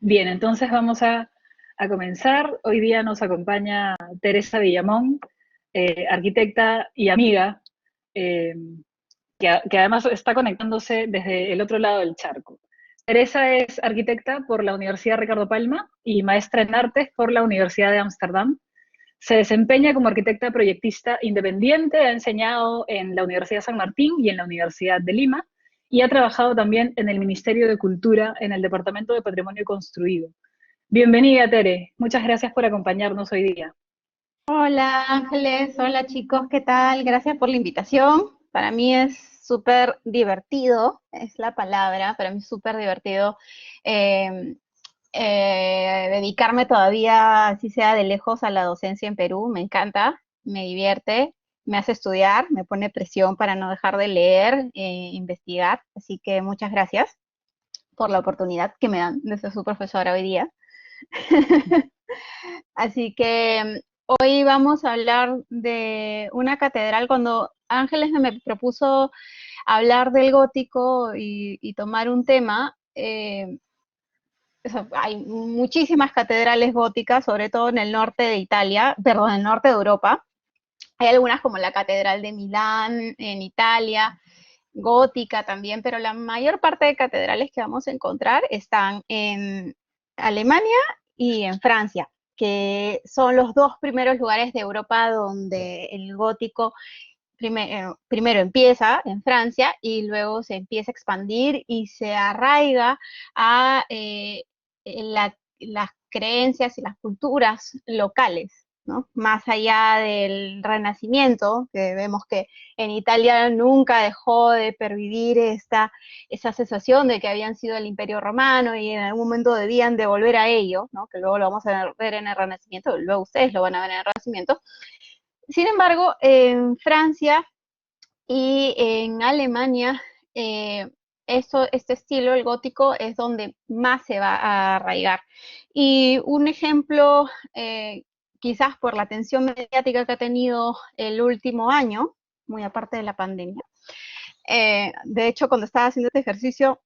Bien, entonces vamos a comenzar. Hoy día nos acompaña Teresa Villamón, arquitecta y amiga, eh, que además está conectándose desde el otro lado del charco. Teresa es arquitecta por la Universidad Ricardo Palma y maestra en artes por la Universidad de Ámsterdam. Se desempeña como arquitecta proyectista independiente, ha enseñado en la Universidad San Martín y en la Universidad de Lima, y ha trabajado también en el Ministerio de Cultura en el Departamento de Patrimonio Construido. Bienvenida, Tere. Muchas gracias por acompañarnos hoy día. Hola Ángeles, hola chicos, ¿qué tal? Gracias por la invitación. Para mí es súper divertido, es la palabra, para mí es súper divertido eh, dedicarme todavía, así sea de lejos, a la docencia en Perú. Me encanta, me divierte, me hace estudiar, me pone presión para no dejar de leer, investigar. Así que muchas gracias por la oportunidad que me dan de ser su profesora hoy día. Así que hoy vamos a hablar de una catedral. Cuando Ángeles me propuso hablar del gótico y tomar un tema, hay muchísimas catedrales góticas, sobre todo en el norte de Italia, perdón, en el norte de Europa. Hay algunas como la Catedral de Milán en Italia, gótica también, pero la mayor parte de catedrales que vamos a encontrar están en Alemania y en Francia, que son los dos primeros lugares de Europa donde el gótico primero empieza en Francia y luego se empieza a expandir y se arraiga a las creencias y las culturas locales, ¿no? Más allá del Renacimiento, que vemos que en Italia nunca dejó de pervivir esa sensación de que habían sido el Imperio Romano y en algún momento debían de volver a ello, ¿no? Que luego lo vamos a ver en el Renacimiento, luego ustedes lo van a ver en el Renacimiento. Sin embargo, en Francia y en Alemania, este estilo, el gótico, es donde más se va a arraigar. Y un ejemplo, quizás por la atención mediática que ha tenido el último año, muy aparte de la pandemia. De hecho, cuando estaba haciendo este ejercicio,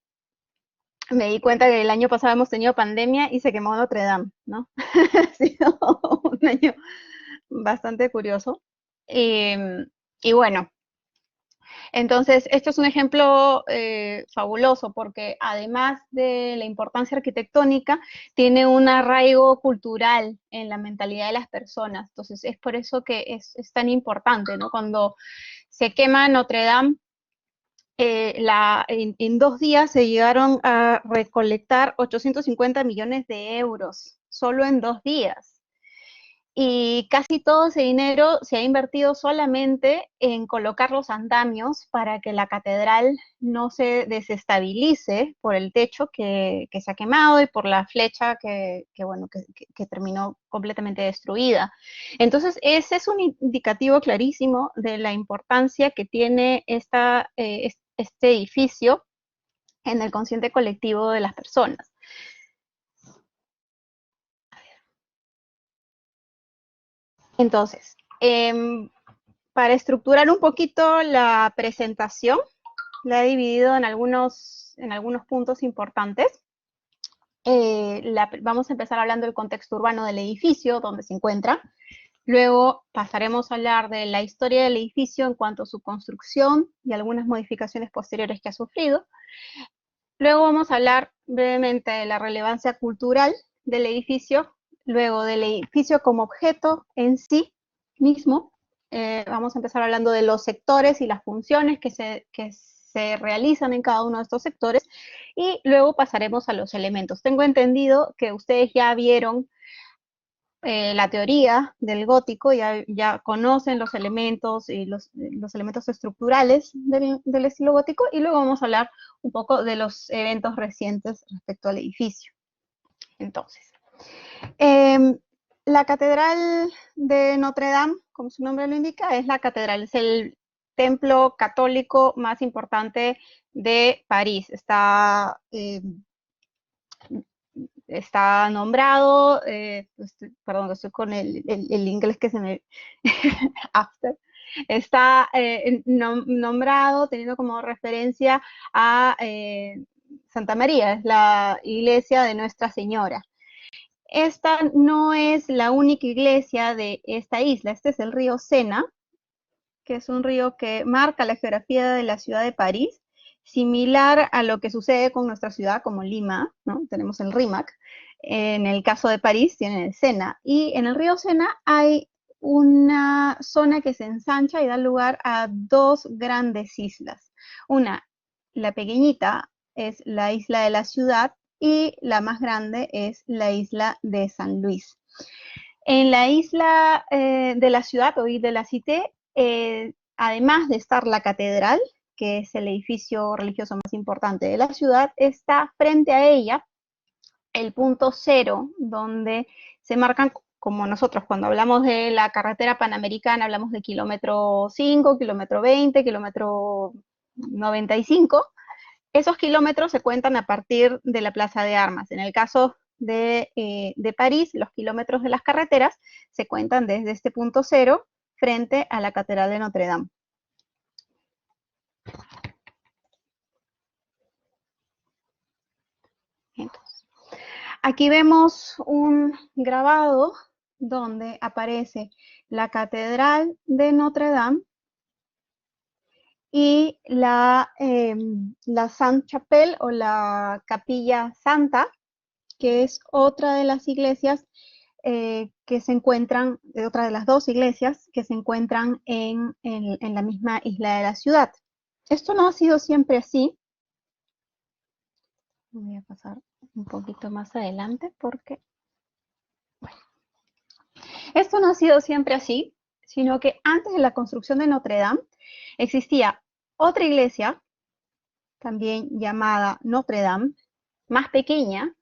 me di cuenta que el año pasado hemos tenido pandemia y se quemó Notre Dame, ¿no? Ha sido un año bastante curioso. Y bueno, entonces, esto es un ejemplo fabuloso porque además de la importancia arquitectónica, tiene un arraigo cultural en la mentalidad de las personas. Entonces, es por eso que es tan importante, ¿no? Cuando se quema Notre Dame, en 2 días se llegaron a recolectar 850 millones de euros, solo en 2 días. Y casi todo ese dinero se ha invertido solamente en colocar los andamios para que la catedral no se desestabilice por el techo que se ha quemado y por la flecha que terminó completamente destruida. Entonces, ese es un indicativo clarísimo de la importancia que tiene este edificio en el consciente colectivo de las personas. Entonces, para estructurar un poquito la presentación, la he dividido en algunos puntos importantes. Vamos a empezar hablando del contexto urbano del edificio, donde se encuentra. Luego pasaremos a hablar de la historia del edificio en cuanto a su construcción y algunas modificaciones posteriores que ha sufrido. Luego vamos a hablar brevemente de la relevancia cultural del edificio, luego del edificio como objeto en sí mismo. Vamos a empezar hablando de los sectores y las funciones que se realizan en cada uno de estos sectores y luego pasaremos a los elementos. Tengo entendido que ustedes ya vieron la teoría del gótico, ya conocen los elementos y los elementos estructurales del estilo gótico, y luego vamos a hablar un poco de los eventos recientes respecto al edificio. Entonces, la Catedral de Notre Dame, como su nombre lo indica, es la catedral, es el templo católico más importante de París. Está nombrado, perdón, estoy con el inglés que se me... after, está nombrado teniendo como referencia a Santa María, es la iglesia de Nuestra Señora. Esta no es la única iglesia de esta isla. Este es el río Sena, que es un río que marca la geografía de la ciudad de París, similar a lo que sucede con nuestra ciudad como Lima, ¿no? Tenemos el Rímac. En el caso de París tienen el Sena. Y en el río Sena hay una zona que se ensancha y da lugar a dos grandes islas. Una, la pequeñita, es la isla de la Ciudad, y la más grande es la isla de San Luis. En la isla de la Ciudad, o de la Cité, además de estar la catedral, que es el edificio religioso más importante de la ciudad, está frente a ella el punto cero, donde se marcan, como nosotros cuando hablamos de la carretera panamericana, hablamos de kilómetro 5, kilómetro 20, kilómetro 95. Esos kilómetros se cuentan a partir de la Plaza de Armas. En el caso de París, los kilómetros de las carreteras se cuentan desde este punto cero frente a la Catedral de Notre Dame. Entonces, aquí vemos un grabado donde aparece la Catedral de Notre Dame y la Sainte-Chapelle, o la Capilla Santa, que es otra de las iglesias que se encuentran, otra de las dos iglesias que se encuentran en la misma isla de la Ciudad. Esto no ha sido siempre así. Voy a pasar un poquito más adelante porque, bueno, esto no ha sido siempre así, sino que antes de la construcción de Notre Dame existía otra iglesia, también llamada Notre Dame, más pequeña,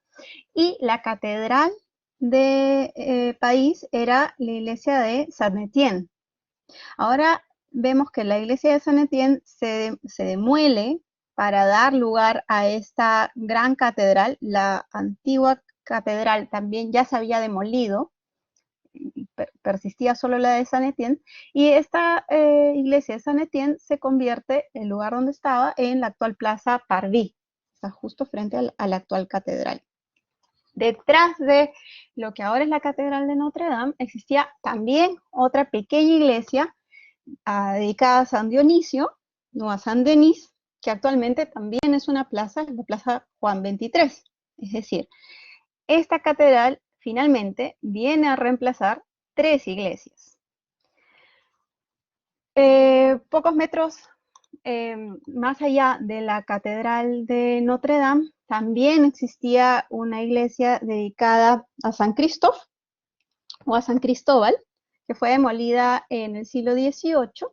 y la catedral de París era la iglesia de Saint-Étienne. Ahora vemos que la iglesia de Saint-Étienne se demuele para dar lugar a esta gran catedral. La antigua catedral también ya se había demolido, persistía solo la de Saint-Étienne, y esta iglesia de Saint-Étienne se convierte, el lugar donde estaba, en la actual Plaza Parvis. Está justo frente a la actual catedral. Detrás de lo que ahora es la Catedral de Notre Dame, existía también otra pequeña iglesia dedicada a San Dionisio, no a San Denis, que actualmente también es una plaza, la Plaza Juan 23. Es decir, esta catedral finalmente viene a reemplazar tres iglesias. Pocos metros más allá de la Catedral de Notre Dame, también existía una iglesia dedicada a San Cristóbal o a San Cristóbal, que fue demolida en el siglo XVIII,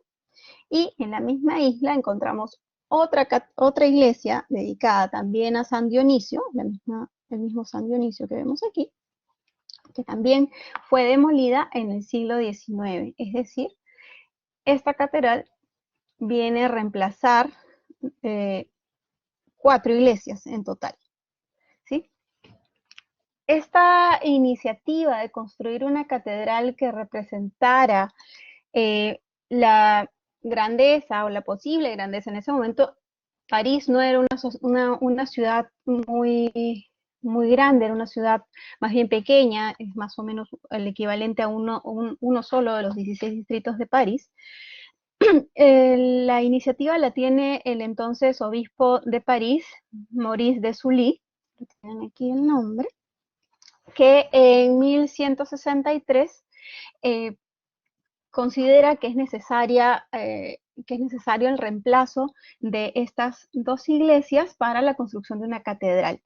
y en la misma isla encontramos otra iglesia dedicada también a San Dionisio, el mismo San Dionisio que vemos aquí, que también fue demolida en el siglo XIX. Es decir, esta catedral viene a reemplazar 4 iglesias en total, ¿sí? Esta iniciativa de construir una catedral que representara la grandeza o la posible grandeza en ese momento, París no era una ciudad muy grande, era una ciudad más bien pequeña, es más o menos el equivalente a uno solo de los 16 distritos de París. La iniciativa la tiene el entonces obispo de París, Maurice de Sully, tienen aquí el nombre, que en 1163 considera que es necesario el reemplazo de estas dos iglesias para la construcción de una catedral.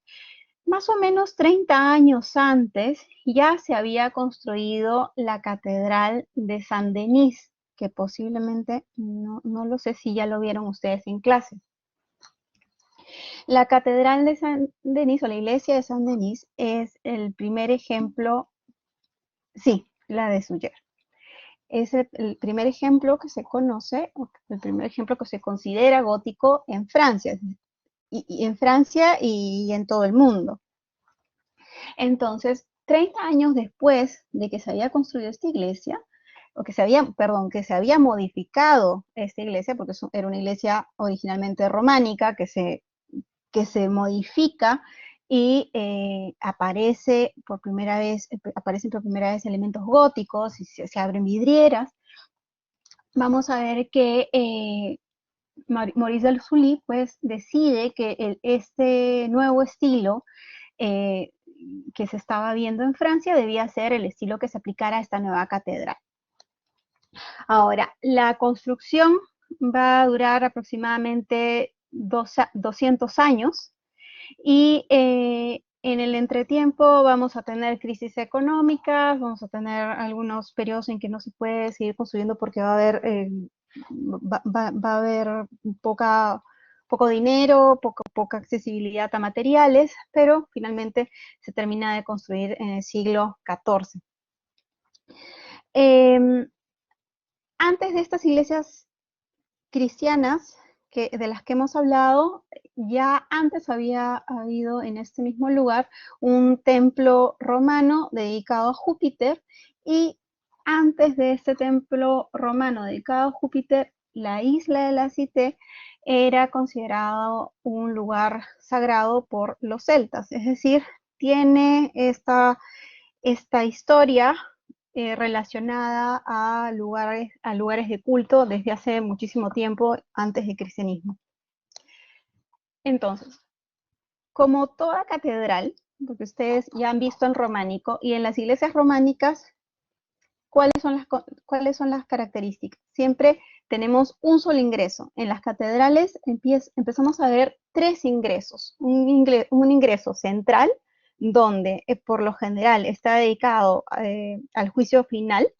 Más o menos 30 años antes ya se había construido la catedral de Saint-Denis, que posiblemente, no lo sé si ya lo vieron ustedes en clase. La catedral de Saint-Denis, o la iglesia de Saint-Denis, es el primer ejemplo, sí, la de Suger. Es el primer ejemplo que se conoce, el primer ejemplo que se considera gótico en Francia, y en Francia y en todo el mundo. Entonces, 30 años después de que se había construido esta iglesia, o que se había modificado esta iglesia, porque era una iglesia originalmente románica, que que se modifica y aparecen por primera vez elementos góticos y se abren vidrieras, vamos a ver que Maurice Delsully pues decide que este nuevo estilo que se estaba viendo en Francia debía ser el estilo que se aplicara a esta nueva catedral. Ahora, la construcción va a durar aproximadamente 200 años y en el entretiempo vamos a tener crisis económicas, vamos a tener algunos periodos en que no se puede seguir construyendo porque va a haber poco dinero, poca accesibilidad a materiales, pero finalmente se termina de construir en el siglo XIV. Antes de estas iglesias cristianas de las que hemos hablado, ya antes había habido en este mismo lugar un templo romano dedicado a Júpiter, y antes de este templo romano dedicado a Júpiter, la isla de la Cité era considerado un lugar sagrado por los celtas, es decir, tiene esta historia relacionada a lugares de culto desde hace muchísimo tiempo antes del cristianismo. Entonces, como toda catedral, porque ustedes ya han visto en románico, y en las iglesias románicas, ¿cuáles son las características? Siempre tenemos un solo ingreso. En las catedrales empezamos a ver tres ingresos. Un ingreso central, donde por lo general está dedicado al juicio final,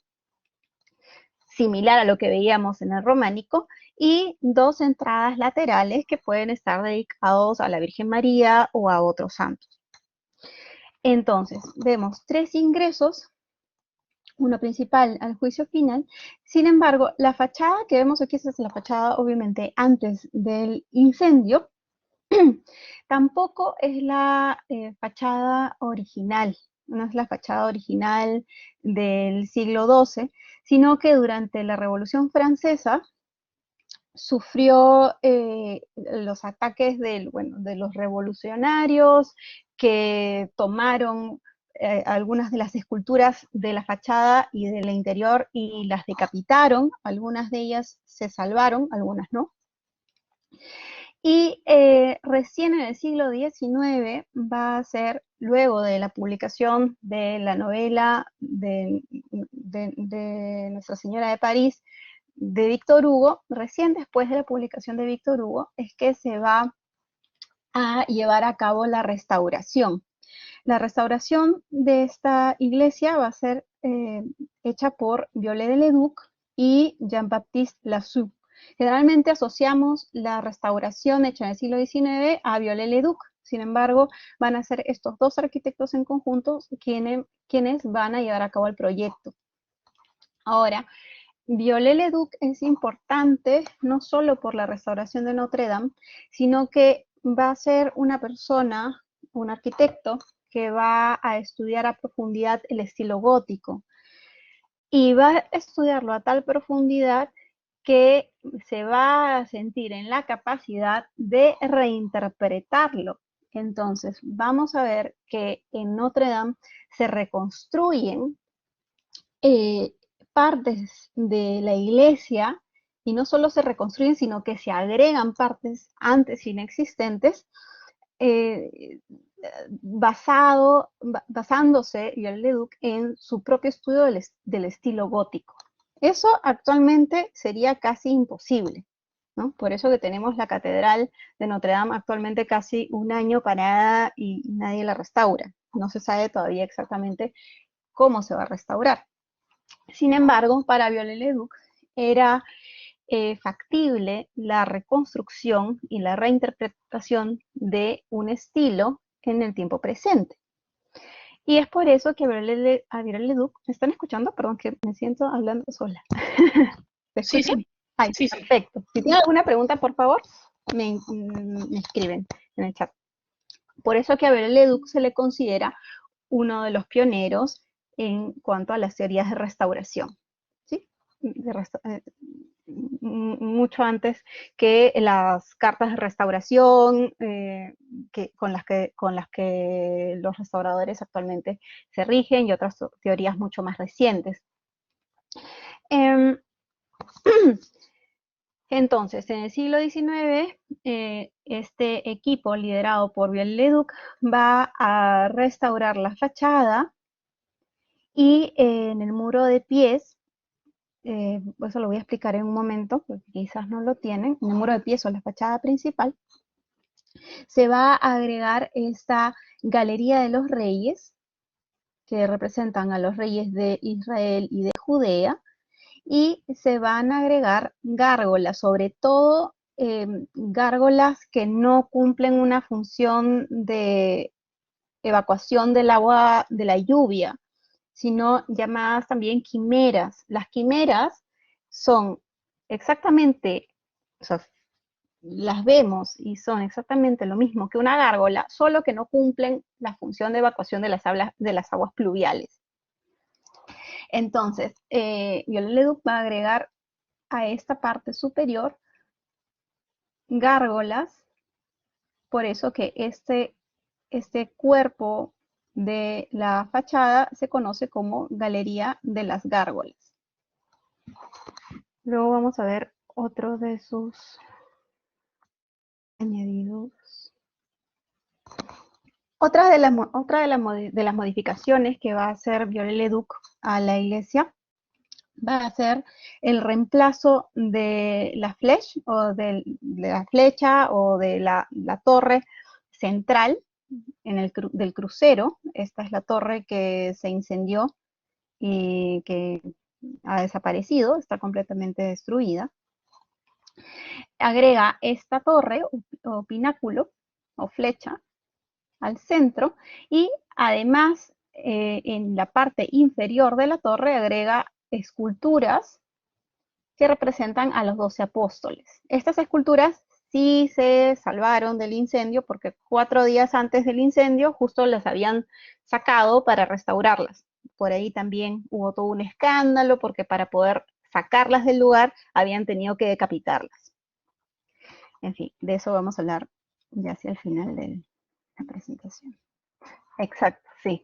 similar a lo que veíamos en el románico, y dos entradas laterales que pueden estar dedicados a la Virgen María o a otros santos. Entonces, vemos tres ingresos, uno principal al juicio final. Sin embargo, la fachada que vemos aquí, esta es la fachada obviamente antes del incendio, tampoco es la fachada original, no es la fachada original del siglo XII, sino que durante la Revolución Francesa sufrió los ataques de los revolucionarios que tomaron algunas de las esculturas de la fachada y del interior y las decapitaron. Algunas de ellas se salvaron, algunas no. Y recién en el siglo XIX va a ser, luego de la publicación de la novela de Nuestra Señora de París, de Víctor Hugo, recién después de la publicación de Víctor Hugo, es que se va a llevar a cabo la restauración. La restauración de esta iglesia va a ser hecha por Viollet-le-Duc y Jean-Baptiste Lassus. Generalmente asociamos la restauración hecha en el siglo XIX a Viollet-le-Duc. Sin embargo, van a ser estos dos arquitectos en conjunto quienes van a llevar a cabo el proyecto. Ahora, Viollet-le-Duc es importante no solo por la restauración de Notre Dame, sino que va a ser una persona, un arquitecto, que va a estudiar a profundidad el estilo gótico. Y va a estudiarlo a tal profundidad que se va a sentir en la capacidad de reinterpretarlo. Entonces, vamos a ver que en Notre Dame se reconstruyen partes de la iglesia, y no solo se reconstruyen, sino que se agregan partes antes inexistentes, basándose Viollet-le-Duc en su propio estudio del estilo gótico. Eso actualmente sería casi imposible, ¿no? Por eso que tenemos la Catedral de Notre Dame actualmente casi un año parada y nadie la restaura. No se sabe todavía exactamente cómo se va a restaurar. Sin embargo, para Viollet-le-Duc era factible la reconstrucción y la reinterpretación de un estilo en el tiempo presente. Y es por eso que a Viollet-le-Duc, ¿me están escuchando? Perdón, que me siento hablando sola. ¿Me escuchan? Sí. Ay, Sí. perfecto. Si tienen alguna pregunta, por favor, me escriben en el chat. Por eso que a Viollet-le-Duc se le considera uno de los pioneros en cuanto a las teorías de restauración, ¿sí? Mucho antes que las cartas de restauración, con las que los restauradores actualmente se rigen y otras teorías mucho más recientes. Entonces, en el siglo XIX, este equipo liderado por Viollet-le-Duc va a restaurar la fachada y en el muro de pies, eso lo voy a explicar en un momento, porque quizás no lo tienen, en el muro de pies o la fachada principal, se va a agregar esta Galería de los Reyes, que representan a los reyes de Israel y de Judea, y se van a agregar gárgolas, sobre todo gárgolas que no cumplen una función de evacuación del agua de la lluvia, sino llamadas también quimeras. Las quimeras son exactamente, o sea, las vemos y son exactamente lo mismo que una gárgola, solo que no cumplen la función de evacuación de las aguas pluviales. Entonces, Viollet-le-Duc va a agregar a esta parte superior gárgolas, por eso que este cuerpo de la fachada se conoce como Galería de las Gárgolas. Luego vamos a ver otro de sus añadidos. Otra de las modificaciones que va a hacer Viollet-le-Duc a la iglesia va a ser el reemplazo de la flecha o de la flecha o de la torre central del crucero. Esta es la torre que se incendió y que ha desaparecido, está completamente destruida. Agrega esta torre o pináculo o flecha al centro y además en la parte inferior de la torre agrega esculturas que representan a los 12 apóstoles. Estas esculturas sí se salvaron del incendio porque 4 días antes del incendio justo las habían sacado para restaurarlas. Por ahí también hubo todo un escándalo porque para poder sacarlas del lugar habían tenido que decapitarlas. En fin, de eso vamos a hablar ya hacia el final de la presentación. Exacto, sí.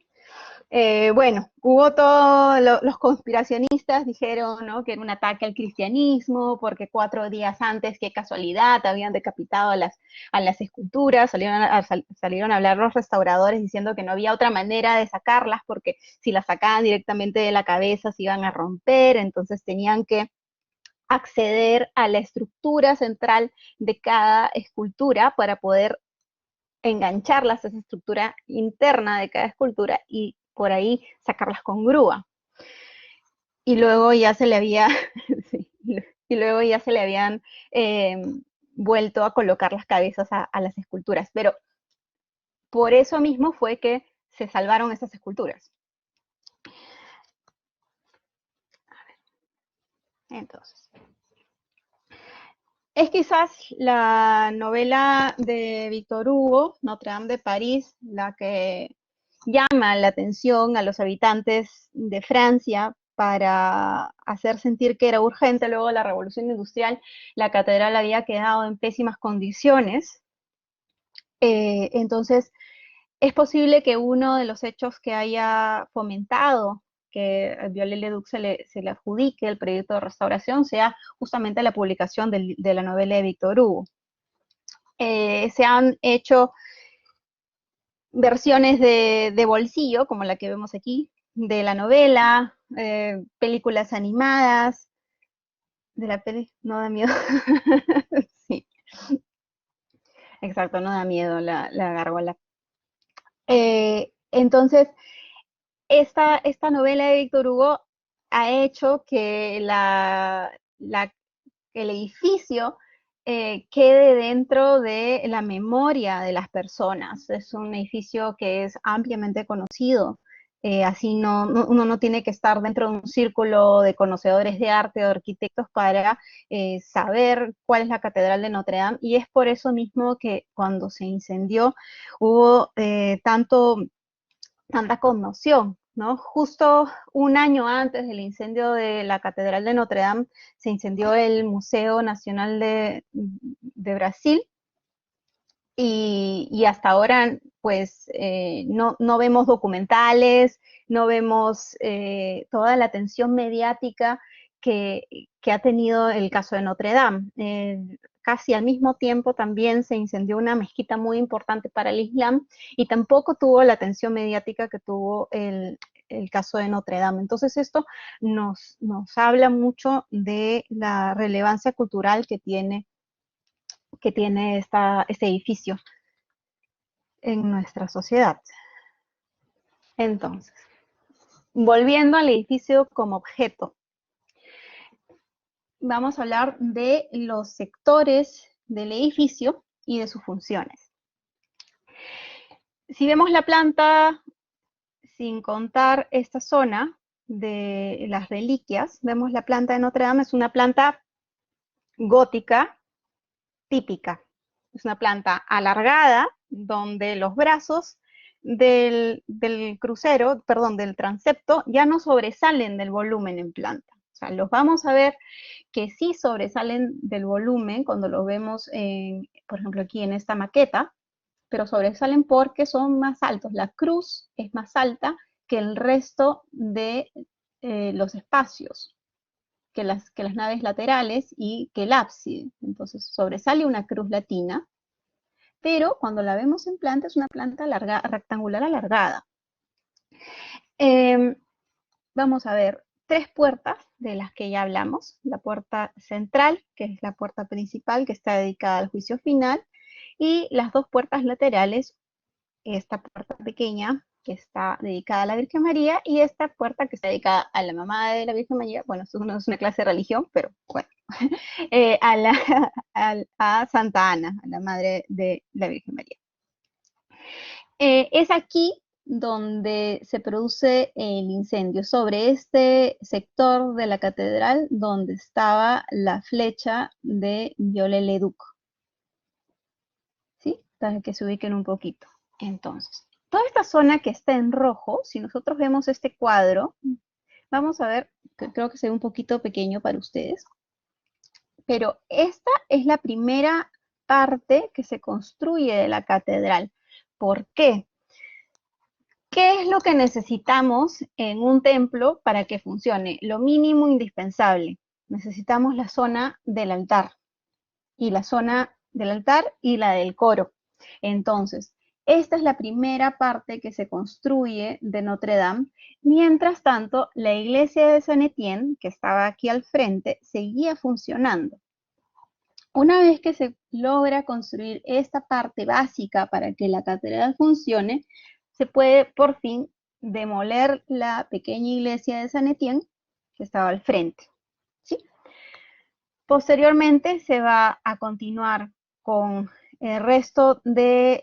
Bueno, hubo todos los conspiracionistas dijeron, ¿no?, que era un ataque al cristianismo, porque 4 días antes, qué casualidad, habían decapitado a las esculturas, salieron a hablar los restauradores diciendo que no había otra manera de sacarlas, porque si las sacaban directamente de la cabeza se iban a romper, entonces tenían que acceder a la estructura central de cada escultura para poder engancharlas a esa estructura interna de cada escultura y por ahí sacarlas con grúa. Y luego ya se le había, sí, y luego ya se le habían vuelto a colocar las cabezas a las esculturas. Pero por eso mismo fue que se salvaron esas esculturas. Entonces, es quizás la novela de Victor Hugo, Notre Dame de París, la que llama la atención a los habitantes de Francia para hacer sentir que era urgente. Luego de la Revolución Industrial, la catedral había quedado en pésimas condiciones. Entonces, es posible que uno de los hechos que haya fomentado que a Viollet-le-Duc se le adjudique el proyecto de restauración sea justamente la publicación de la novela de Victor Hugo. Se han hecho versiones de bolsillo, como la que vemos aquí, de la novela, películas animadas, de la peli, no da miedo. Sí, exacto, no da miedo la gárgola. Entonces, esta novela de Victor Hugo ha hecho que el edificio quede dentro de la memoria de las personas. Es un edificio que es ampliamente conocido. Así uno no tiene que estar dentro de un círculo de conocedores de arte o arquitectos para saber cuál es la Catedral de Notre Dame, y es por eso mismo que cuando se incendió hubo tanta conmoción, ¿no? Justo un año antes del incendio de la Catedral de Notre Dame, se incendió el Museo Nacional de Brasil, y hasta ahora pues no vemos documentales, no vemos toda la atención mediática que, que ha tenido el caso de Notre Dame. Casi al mismo tiempo también se incendió una mezquita muy importante para el Islam y tampoco tuvo la atención mediática que tuvo el caso de Notre Dame. Entonces esto nos habla mucho de la relevancia cultural que tiene este edificio en nuestra sociedad. Entonces, volviendo al edificio como objeto, vamos a hablar de los sectores del edificio y de sus funciones. Si vemos la planta, sin contar esta zona de las reliquias, vemos la planta de Notre Dame, es una planta gótica típica. Es una planta alargada, donde los brazos del crucero, perdón, del transepto, ya no sobresalen del volumen en planta. O sea, los vamos a ver que sí sobresalen del volumen cuando los vemos, por ejemplo, aquí en esta maqueta, pero sobresalen porque son más altos. La cruz es más alta que el resto de los espacios, que las naves laterales y que el ábside. Entonces sobresale una cruz latina, pero cuando la vemos en planta es una planta rectangular alargada. Vamos a ver 3 puertas de las que ya hablamos. La puerta central, que es la puerta principal, que está dedicada al juicio final, y las 2 puertas laterales, esta puerta pequeña, que está dedicada a la Virgen María, y esta puerta que está dedicada a la mamá de la Virgen María. Bueno, esto no es una clase de religión, pero bueno, a Santa Ana, a la madre de la Virgen María. Es aquí donde se produce el incendio, sobre este sector de la catedral donde estaba la flecha de Viollet-le-Duc. ¿Sí? Para que se ubiquen un poquito. Entonces, toda esta zona que está en rojo, si nosotros vemos este cuadro, vamos a ver, creo que se ve un poquito pequeño para ustedes, pero esta es la primera parte que se construye de la catedral. ¿Por qué? ¿Qué es lo que necesitamos en un templo para que funcione? Lo mínimo indispensable. Necesitamos la zona del altar, y la zona del altar y la del coro. Entonces, esta es la primera parte que se construye de Notre Dame. Mientras tanto, la iglesia de Saint Etienne, que estaba aquí al frente, seguía funcionando. Una vez que se logra construir esta parte básica para que la catedral funcione, se puede por fin demoler la pequeña iglesia de Saint Etienne que estaba al frente. ¿Sí? Posteriormente se va a continuar con el resto del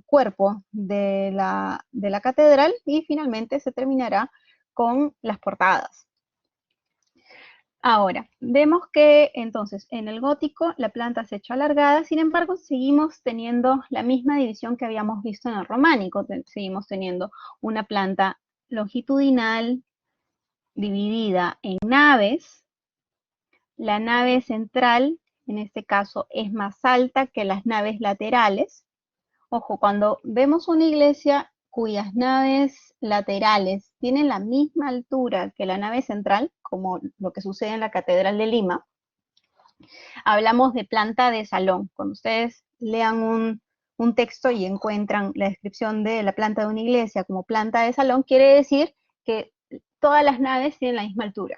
cuerpo de la catedral, y finalmente se terminará con las portadas. Ahora, vemos que entonces en el gótico la planta se ha hecho alargada, sin embargo seguimos teniendo la misma división que habíamos visto en el románico. Seguimos teniendo una planta longitudinal dividida en naves. La nave central, en este caso, es más alta que las naves laterales. Ojo, cuando vemos una iglesia cuyas naves laterales tienen la misma altura que la nave central, como lo que sucede en la Catedral de Lima, hablamos de planta de salón. Cuando ustedes lean un texto y encuentran la descripción de la planta de una iglesia como planta de salón, quiere decir que todas las naves tienen la misma altura.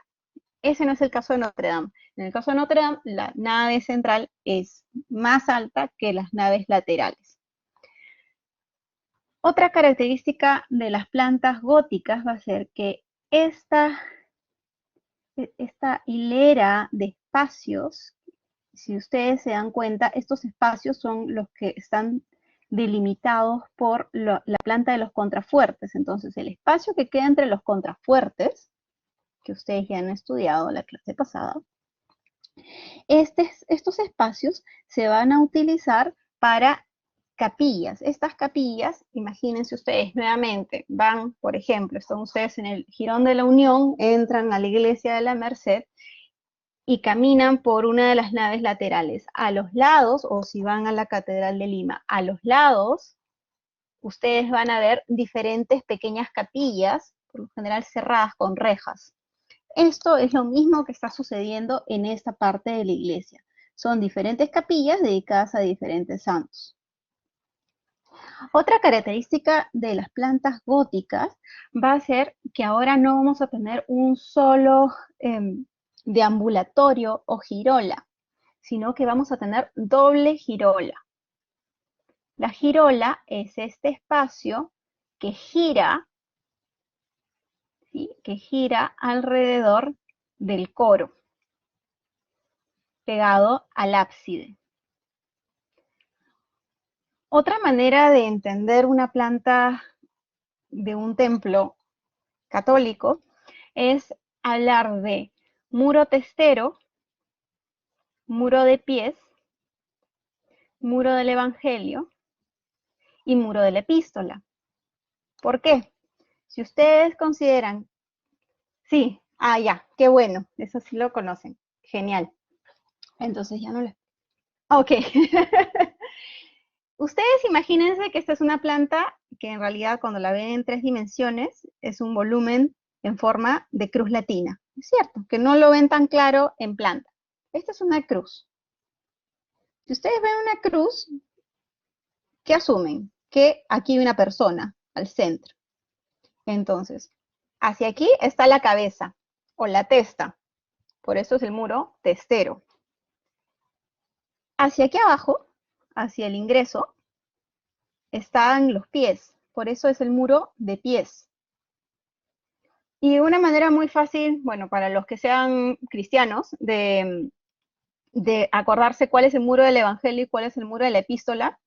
Ese no es el caso de Notre Dame. En el caso de Notre Dame, la nave central es más alta que las naves laterales. Otra característica de las plantas góticas va a ser que esta hilera de espacios, si ustedes se dan cuenta, estos espacios son los que están delimitados por la planta de los contrafuertes. Entonces, el espacio que queda entre los contrafuertes, que ustedes ya han estudiado la clase pasada, estos espacios se van a utilizar para capillas. Estas capillas, imagínense ustedes nuevamente, van, por ejemplo, están ustedes en el Jirón de la Unión, entran a la iglesia de la Merced, y caminan por una de las naves laterales. A los lados, o si van a la Catedral de Lima, a los lados, ustedes van a ver diferentes pequeñas capillas, por lo general cerradas con rejas. Esto es lo mismo que está sucediendo en esta parte de la iglesia. Son diferentes capillas dedicadas a diferentes santos. Otra característica de las plantas góticas va a ser que ahora no vamos a tener un solo deambulatorio o girola, sino que vamos a tener doble girola. La girola es este espacio que gira, ¿sí?, que gira alrededor del coro, pegado al ábside. Otra manera de entender una planta de un templo católico es hablar de muro testero, muro de pies, muro del evangelio y muro de la epístola. ¿Por qué? Si ustedes consideran, sí, ya, qué bueno, eso sí lo conocen, genial. Entonces ya no les... Ok. Ustedes imagínense que esta es una planta que en realidad cuando la ven en 3 dimensiones es un volumen en forma de cruz latina. Es cierto, que no lo ven tan claro en planta. Esta es una cruz. Si ustedes ven una cruz, ¿qué asumen? Que aquí hay una persona al centro. Entonces, hacia aquí está la cabeza o la testa. Por eso es el muro testero. Hacia aquí abajo, hacia el ingreso, están los pies. Por eso es el muro de pies. Y una manera muy fácil, bueno, para los que sean cristianos, de acordarse cuál es el muro del Evangelio y cuál es el muro de la epístola,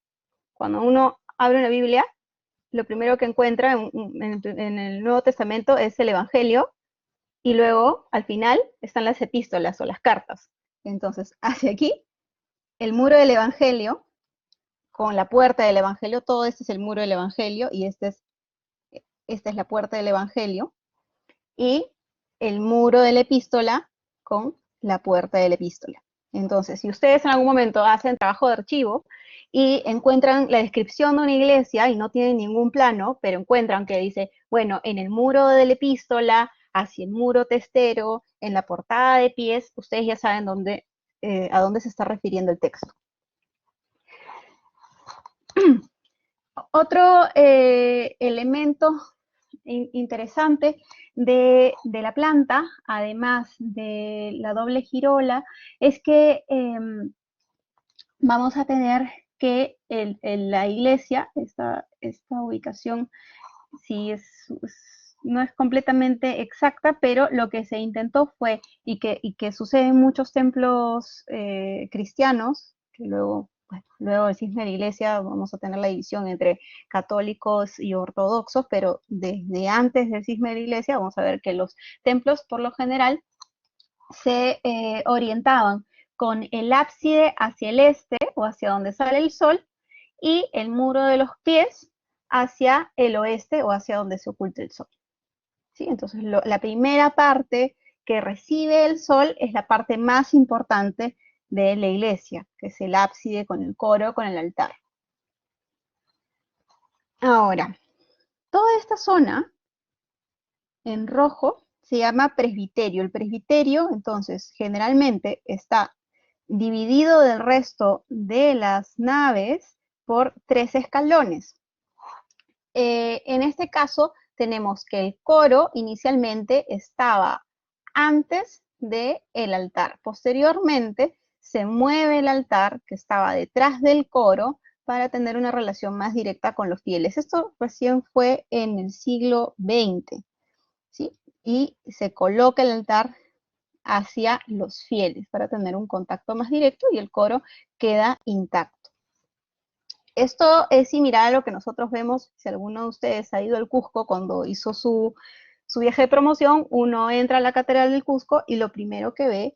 cuando uno abre una Biblia, lo primero que encuentra en el Nuevo Testamento es el Evangelio, y luego, al final, están las epístolas o las cartas. Entonces, hacia aquí, el muro del Evangelio, con la puerta del Evangelio, todo este es el muro del Evangelio, y esta es la puerta del Evangelio, y el muro de la epístola con la puerta de la epístola. Entonces, si ustedes en algún momento hacen trabajo de archivo y encuentran la descripción de una iglesia y no tienen ningún plano, pero encuentran que dice, bueno, en el muro de la epístola, hacia el muro testero, en la portada de pies, ustedes ya saben a dónde se está refiriendo el texto. Otro elemento interesante de la planta, además de la doble girola, es que vamos a tener que la iglesia, esta ubicación, sí no es completamente exacta, pero lo que se intentó fue, y que sucede en muchos templos cristianos, que luego del cisma de la iglesia vamos a tener la división entre católicos y ortodoxos, pero desde antes del cisma de la iglesia vamos a ver que los templos por lo general se orientaban con el ábside hacia el este o hacia donde sale el sol y el muro de los pies hacia el oeste o hacia donde se oculta el sol. ¿Sí? Entonces la primera parte que recibe el sol es la parte más importante de la iglesia, que es el ábside con el coro, con el altar. Ahora, toda esta zona en rojo se llama presbiterio. El presbiterio, entonces, generalmente está dividido del resto de las naves por 3 escalones. En este caso, tenemos que el coro inicialmente estaba antes del altar. Posteriormente, se mueve el altar que estaba detrás del coro para tener una relación más directa con los fieles. Esto recién fue en el siglo XX, ¿sí? Y se coloca el altar hacia los fieles para tener un contacto más directo y el coro queda intacto. Esto es similar a lo que nosotros vemos, si alguno de ustedes ha ido al Cusco cuando hizo su viaje de promoción, uno entra a la Catedral del Cusco y lo primero que ve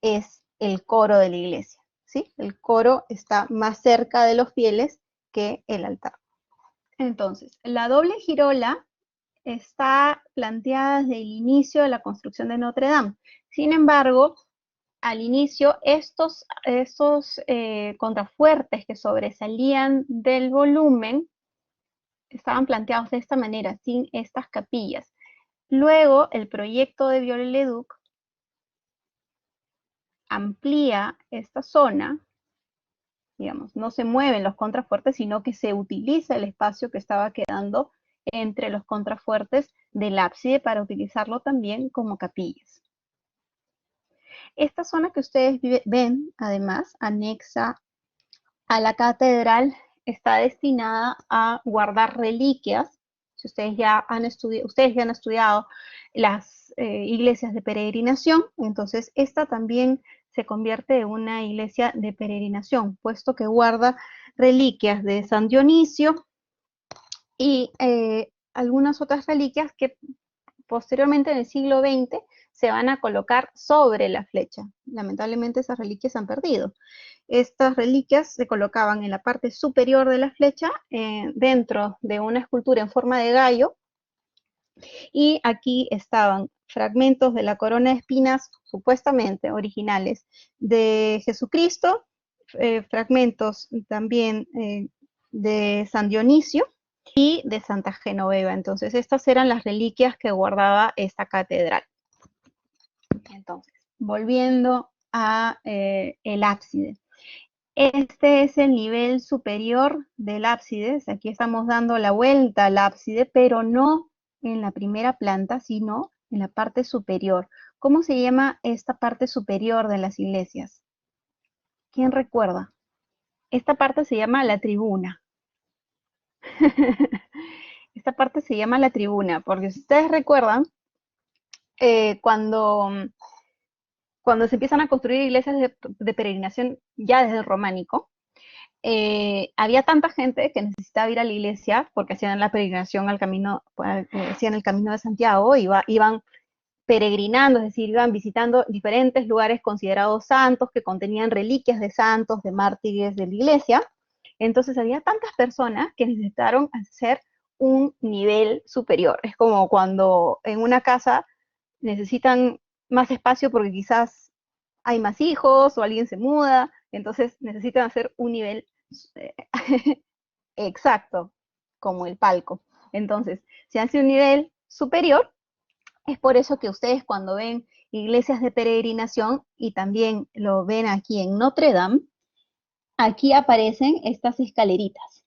es el coro de la iglesia, ¿sí? El coro está más cerca de los fieles que el altar. Entonces, la doble girola está planteada desde el inicio de la construcción de Notre Dame. Sin embargo, al inicio, estos contrafuertes que sobresalían del volumen estaban planteados de esta manera, sin estas capillas. Luego, el proyecto de Viollet-le-Duc amplía esta zona, digamos, no se mueven los contrafuertes, sino que se utiliza el espacio que estaba quedando entre los contrafuertes del ábside para utilizarlo también como capillas. Esta zona que ustedes ven, además, anexa a la catedral, está destinada a guardar reliquias. Si ustedes ya han estudiado las iglesias de peregrinación, entonces esta también se convierte en una iglesia de peregrinación, puesto que guarda reliquias de San Dionisio y algunas otras reliquias que posteriormente en el siglo XX se van a colocar sobre la flecha. Lamentablemente esas reliquias se han perdido. Estas reliquias se colocaban en la parte superior de la flecha, dentro de una escultura en forma de gallo, y aquí estaban fragmentos de la corona de espinas, supuestamente originales, de Jesucristo, fragmentos también de San Dionisio y de Santa Genoveva. Entonces, estas eran las reliquias que guardaba esta catedral. Entonces, volviendo a el ábside. Este es el nivel superior del ábside. Aquí estamos dando la vuelta al ábside, pero no en la primera planta, sino en la parte superior. ¿Cómo se llama esta parte superior de las iglesias? ¿Quién recuerda? Esta parte se llama la tribuna. Esta parte se llama la tribuna, porque si ustedes recuerdan, cuando se empiezan a construir iglesias de peregrinación ya desde el románico, había tanta gente que necesitaba ir a la iglesia porque hacían la peregrinación al camino, hacían el camino de Santiago, iban peregrinando, es decir, iban visitando diferentes lugares considerados santos que contenían reliquias de santos, de mártires de la iglesia. Entonces había tantas personas que necesitaron hacer un nivel superior. Es como cuando en una casa necesitan más espacio porque quizás hay más hijos o alguien se muda, entonces necesitan hacer un nivel exacto, como el palco. Entonces, si hace un nivel superior, es por eso que ustedes cuando ven iglesias de peregrinación, y también lo ven aquí en Notre Dame, aquí aparecen estas escaleritas.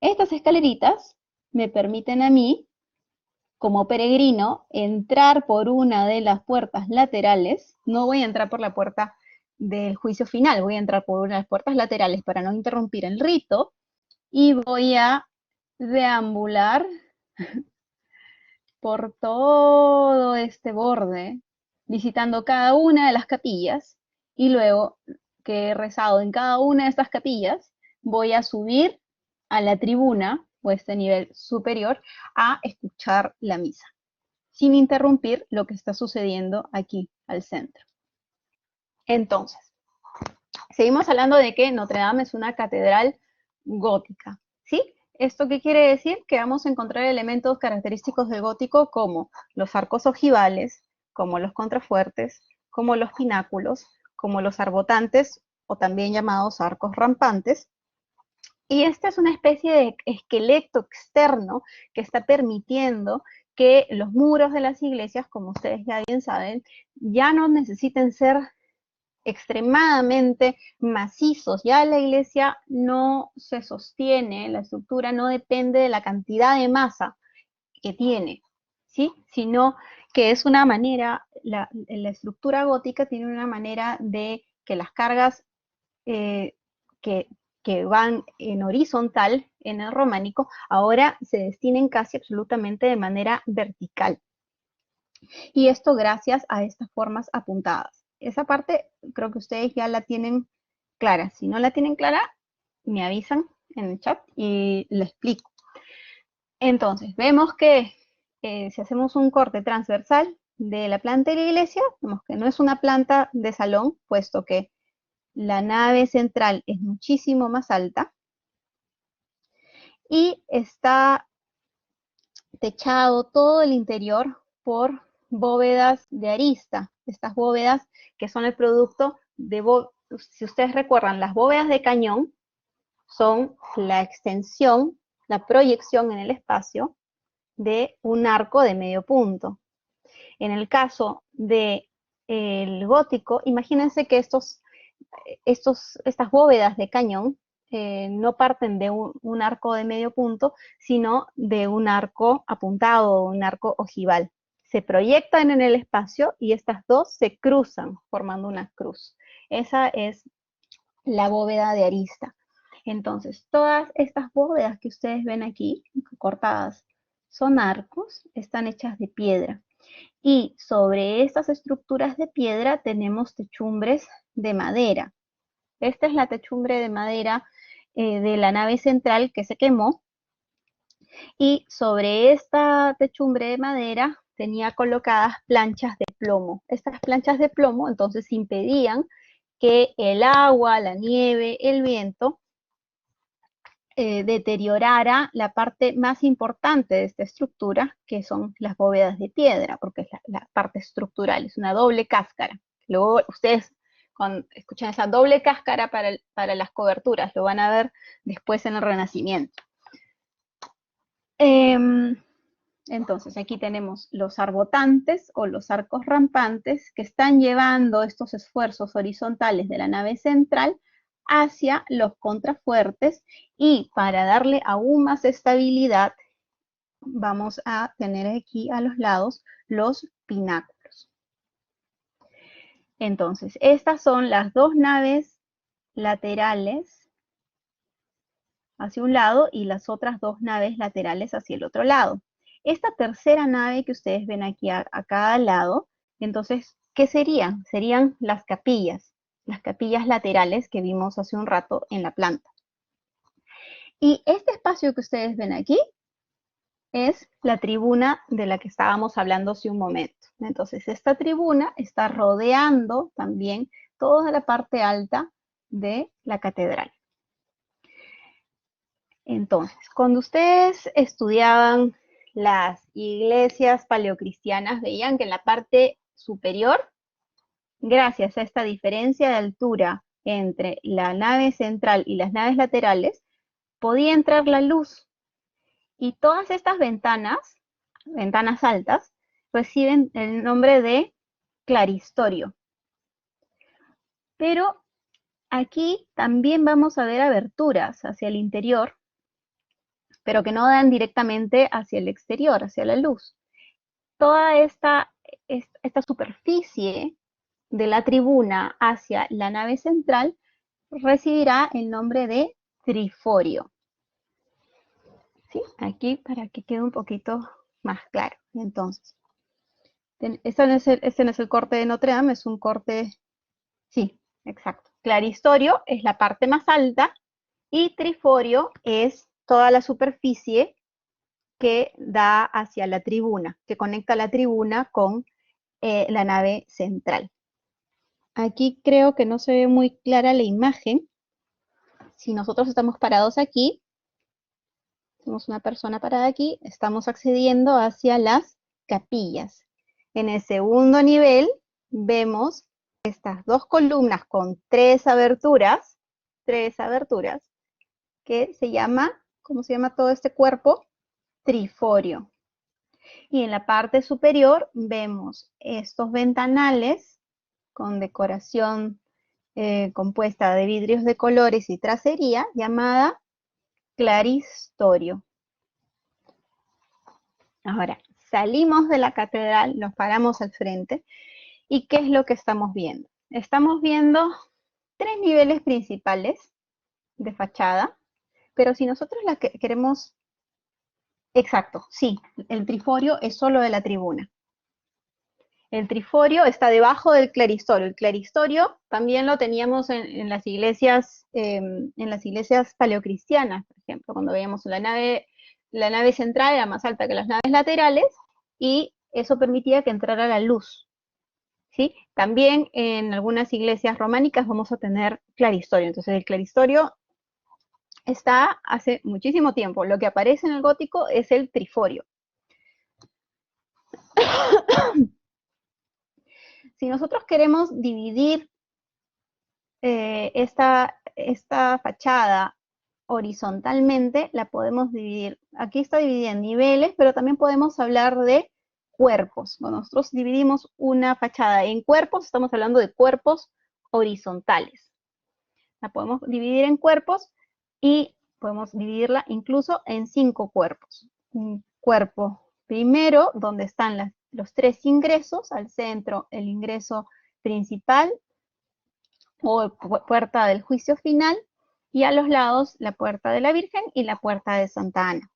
Estas escaleritas me permiten a mí, como peregrino, entrar por una de las puertas laterales. No voy a entrar por la puerta del juicio final, voy a entrar por una de las puertas laterales para no interrumpir el rito, y voy a deambular por todo este borde, visitando cada una de las capillas, y luego que he rezado en cada una de estas capillas, voy a subir a la tribuna, o este nivel superior, a escuchar la misa, sin interrumpir lo que está sucediendo aquí al centro. Entonces, seguimos hablando de que Notre Dame es una catedral gótica, ¿sí? ¿Esto qué quiere decir? Que vamos a encontrar elementos característicos del gótico como los arcos ojivales, como los contrafuertes, como los pináculos, como los arbotantes, o también llamados arcos rampantes. Y esta es una especie de esqueleto externo que está permitiendo que los muros de las iglesias, como ustedes ya bien saben, ya no necesiten ser extremadamente macizos. Ya la iglesia no se sostiene, la estructura no depende de la cantidad de masa que tiene, ¿sí? Sino que es una manera, la estructura gótica tiene una manera de que las cargas que van en horizontal en el románico, ahora se destinen casi absolutamente de manera vertical. Y esto gracias a estas formas apuntadas. Esa parte creo que ustedes ya la tienen clara. Si no la tienen clara, me avisan en el chat y les explico. Entonces, vemos que si hacemos un corte transversal de la planta de la iglesia, vemos que no es una planta de salón, puesto que la nave central es muchísimo más alta y está techado todo el interior por bóvedas de arista. Estas bóvedas que son el producto de, si ustedes recuerdan, las bóvedas de cañón son la extensión, la proyección en el espacio de un arco de medio punto. En el caso del gótico, imagínense que estas bóvedas de cañón no parten de un arco de medio punto, sino de un arco apuntado, un arco ojival. Se proyectan en el espacio y estas dos se cruzan formando una cruz. Esa es la bóveda de arista. Entonces, todas estas bóvedas que ustedes ven aquí, cortadas, son arcos, están hechas de piedra. Y sobre estas estructuras de piedra tenemos techumbres de madera. Esta es la techumbre de madera de la nave central que se quemó. Y sobre esta techumbre de madera tenía colocadas planchas de plomo. Estas planchas de plomo entonces impedían que el agua, la nieve, el viento deteriorara la parte más importante de esta estructura, que son las bóvedas de piedra, porque es la parte estructural, es una doble cáscara. Luego ustedes cuando escuchan esa doble cáscara para las coberturas, lo van a ver después en el Renacimiento. Entonces aquí tenemos los arbotantes o los arcos rampantes que están llevando estos esfuerzos horizontales de la nave central hacia los contrafuertes, y para darle aún más estabilidad vamos a tener aquí a los lados los pináculos. Entonces, estas son las dos naves laterales hacia un lado y las otras dos naves laterales hacia el otro lado. Esta tercera nave que ustedes ven aquí a cada lado, entonces, ¿qué serían? Serían las capillas laterales que vimos hace un rato en la planta. Y este espacio que ustedes ven aquí es la tribuna de la que estábamos hablando hace un momento. Entonces, esta tribuna está rodeando también toda la parte alta de la catedral. Entonces, cuando ustedes estudiaban las iglesias paleocristianas, veían que en la parte superior, gracias a esta diferencia de altura entre la nave central y las naves laterales, podía entrar la luz. Y todas estas ventanas altas, reciben el nombre de claristorio. Pero aquí también vamos a ver aberturas hacia el interior, pero que no dan directamente hacia el exterior, hacia la luz. Toda esta superficie de la tribuna hacia la nave central recibirá el nombre de triforio. ¿Sí? Aquí para que quede un poquito más claro. Entonces, este no es el corte de Notre Dame, es un corte, sí, exacto. Claristorio es la parte más alta y triforio es toda la superficie que da hacia la tribuna, que conecta la tribuna con la nave central. Aquí creo que no se ve muy clara la imagen. Si nosotros estamos parados aquí, somos una persona parada aquí, estamos accediendo hacia las capillas. En el segundo nivel vemos estas dos columnas con tres aberturas, que se llama, ¿cómo se llama todo este cuerpo? Triforio. Y en la parte superior vemos estos ventanales con decoración compuesta de vidrios de colores y tracería llamada claristorio. Ahora, salimos de la catedral, nos paramos al frente, ¿y qué es lo que estamos viendo? Estamos viendo tres niveles principales de fachada, pero si nosotros la queremos, exacto, sí, el triforio es solo de la tribuna. El triforio está debajo del claristorio. El claristorio también lo teníamos en las iglesias paleocristianas, por ejemplo, cuando veíamos la nave central era más alta que las naves laterales y eso permitía que entrara la luz. ¿Sí? También en algunas iglesias románicas vamos a tener claristorio. Entonces el claristorio está hace muchísimo tiempo. Lo que aparece en el gótico es el triforio. Si nosotros queremos dividir esta fachada horizontalmente, la podemos dividir. Aquí está dividida en niveles, pero también podemos hablar de cuerpos. Cuando nosotros dividimos una fachada en cuerpos, estamos hablando de cuerpos horizontales. La podemos dividir en cuerpos y podemos dividirla incluso en 5 cuerpos. Un cuerpo primero, donde están los 3 ingresos, al centro el ingreso principal o puerta del juicio final, y a los lados la puerta de la Virgen y la puerta de Santa Ana.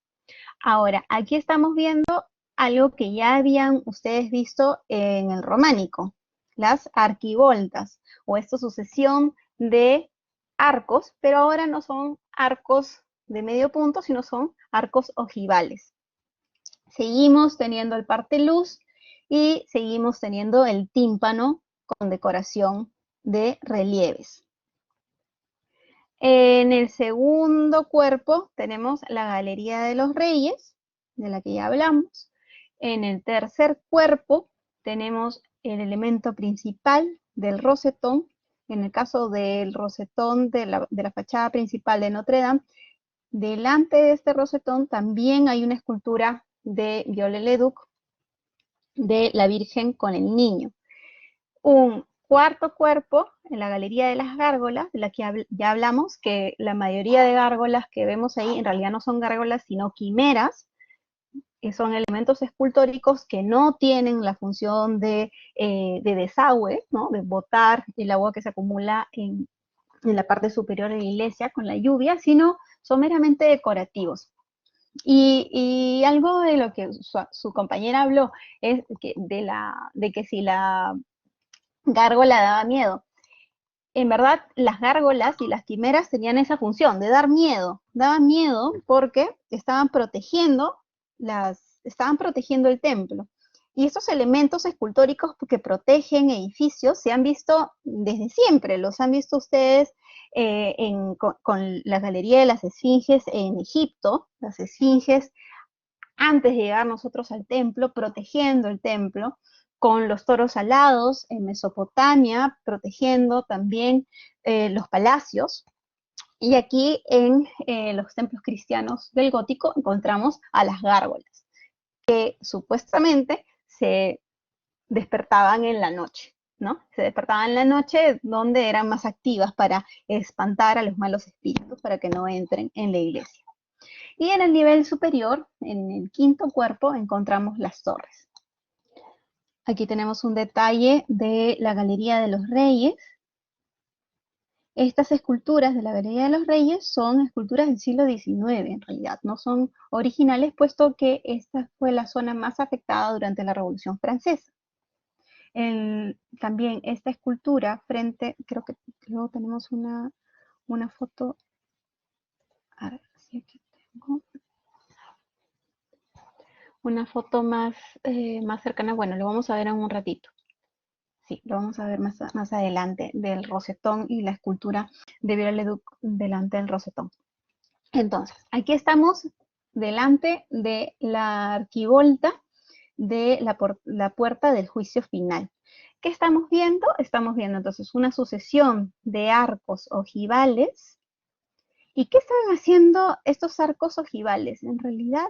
Ahora, aquí estamos viendo algo que ya habían ustedes visto en el románico, las arquivoltas, o esta sucesión de arcos, pero ahora no son arcos de medio punto, sino son arcos ojivales. Seguimos teniendo el parteluz y seguimos teniendo el tímpano con decoración de relieves. En el segundo cuerpo tenemos la Galería de los Reyes, de la que ya hablamos. En el tercer cuerpo tenemos el elemento principal del rosetón. En el caso del rosetón de la fachada principal de Notre Dame, delante de este rosetón también hay una escultura de Viollet-le-Duc de la Virgen con el Niño. Un cuarto cuerpo en la Galería de las Gárgolas, de la que ya hablamos, que la mayoría de gárgolas que vemos ahí en realidad no son gárgolas, sino quimeras, que son elementos escultóricos que no tienen la función de desagüe, ¿no? De botar el agua que se acumula en la parte superior de la iglesia con la lluvia, sino son meramente decorativos. Y algo de lo que su compañera habló es de que si la gárgola daba miedo. En verdad, las gárgolas y las quimeras tenían esa función de dar miedo. Daban miedo porque estaban protegiendo el templo. Y estos elementos escultóricos que protegen edificios se han visto desde siempre. Los han visto ustedes con la Galería de las Esfinges en Egipto. Las esfinges, antes de llegar nosotros al templo, protegiendo el templo, con los toros alados en Mesopotamia, protegiendo también los palacios. Y aquí en los templos cristianos del gótico encontramos a las gárgolas, que supuestamente se despertaban en la noche, ¿no? Se despertaban en la noche, donde eran más activas para espantar a los malos espíritus, para que no entren en la iglesia. Y en el nivel superior, en el quinto cuerpo, encontramos las torres. Aquí tenemos un detalle de la Galería de los Reyes. Estas esculturas de la Galería de los Reyes son esculturas del siglo XIX, en realidad, no son originales, puesto que esta fue la zona más afectada durante la Revolución Francesa. También esta escultura frente, creo que luego tenemos una foto, a ver si aquí tengo una foto más cercana, bueno, lo vamos a ver en un ratito. Sí, lo vamos a ver más adelante, del rosetón y la escultura de Viollet-le-Duc delante del rosetón. Entonces, aquí estamos delante de la arquivolta de la puerta del juicio final. ¿Qué estamos viendo? Estamos viendo entonces una sucesión de arcos ojivales. ¿Y qué están haciendo estos arcos ojivales? En realidad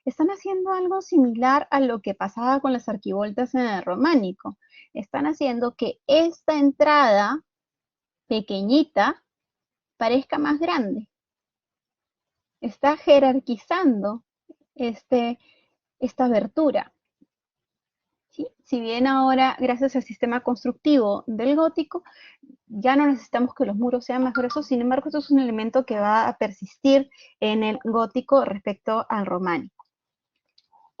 están haciendo algo similar a lo que pasaba con las arquivoltas en el románico. Están haciendo que esta entrada pequeñita parezca más grande. Está jerarquizando esta abertura. ¿Sí? Si bien ahora, gracias al sistema constructivo del gótico, ya no necesitamos que los muros sean más gruesos, sin embargo, esto es un elemento que va a persistir en el gótico respecto al románico.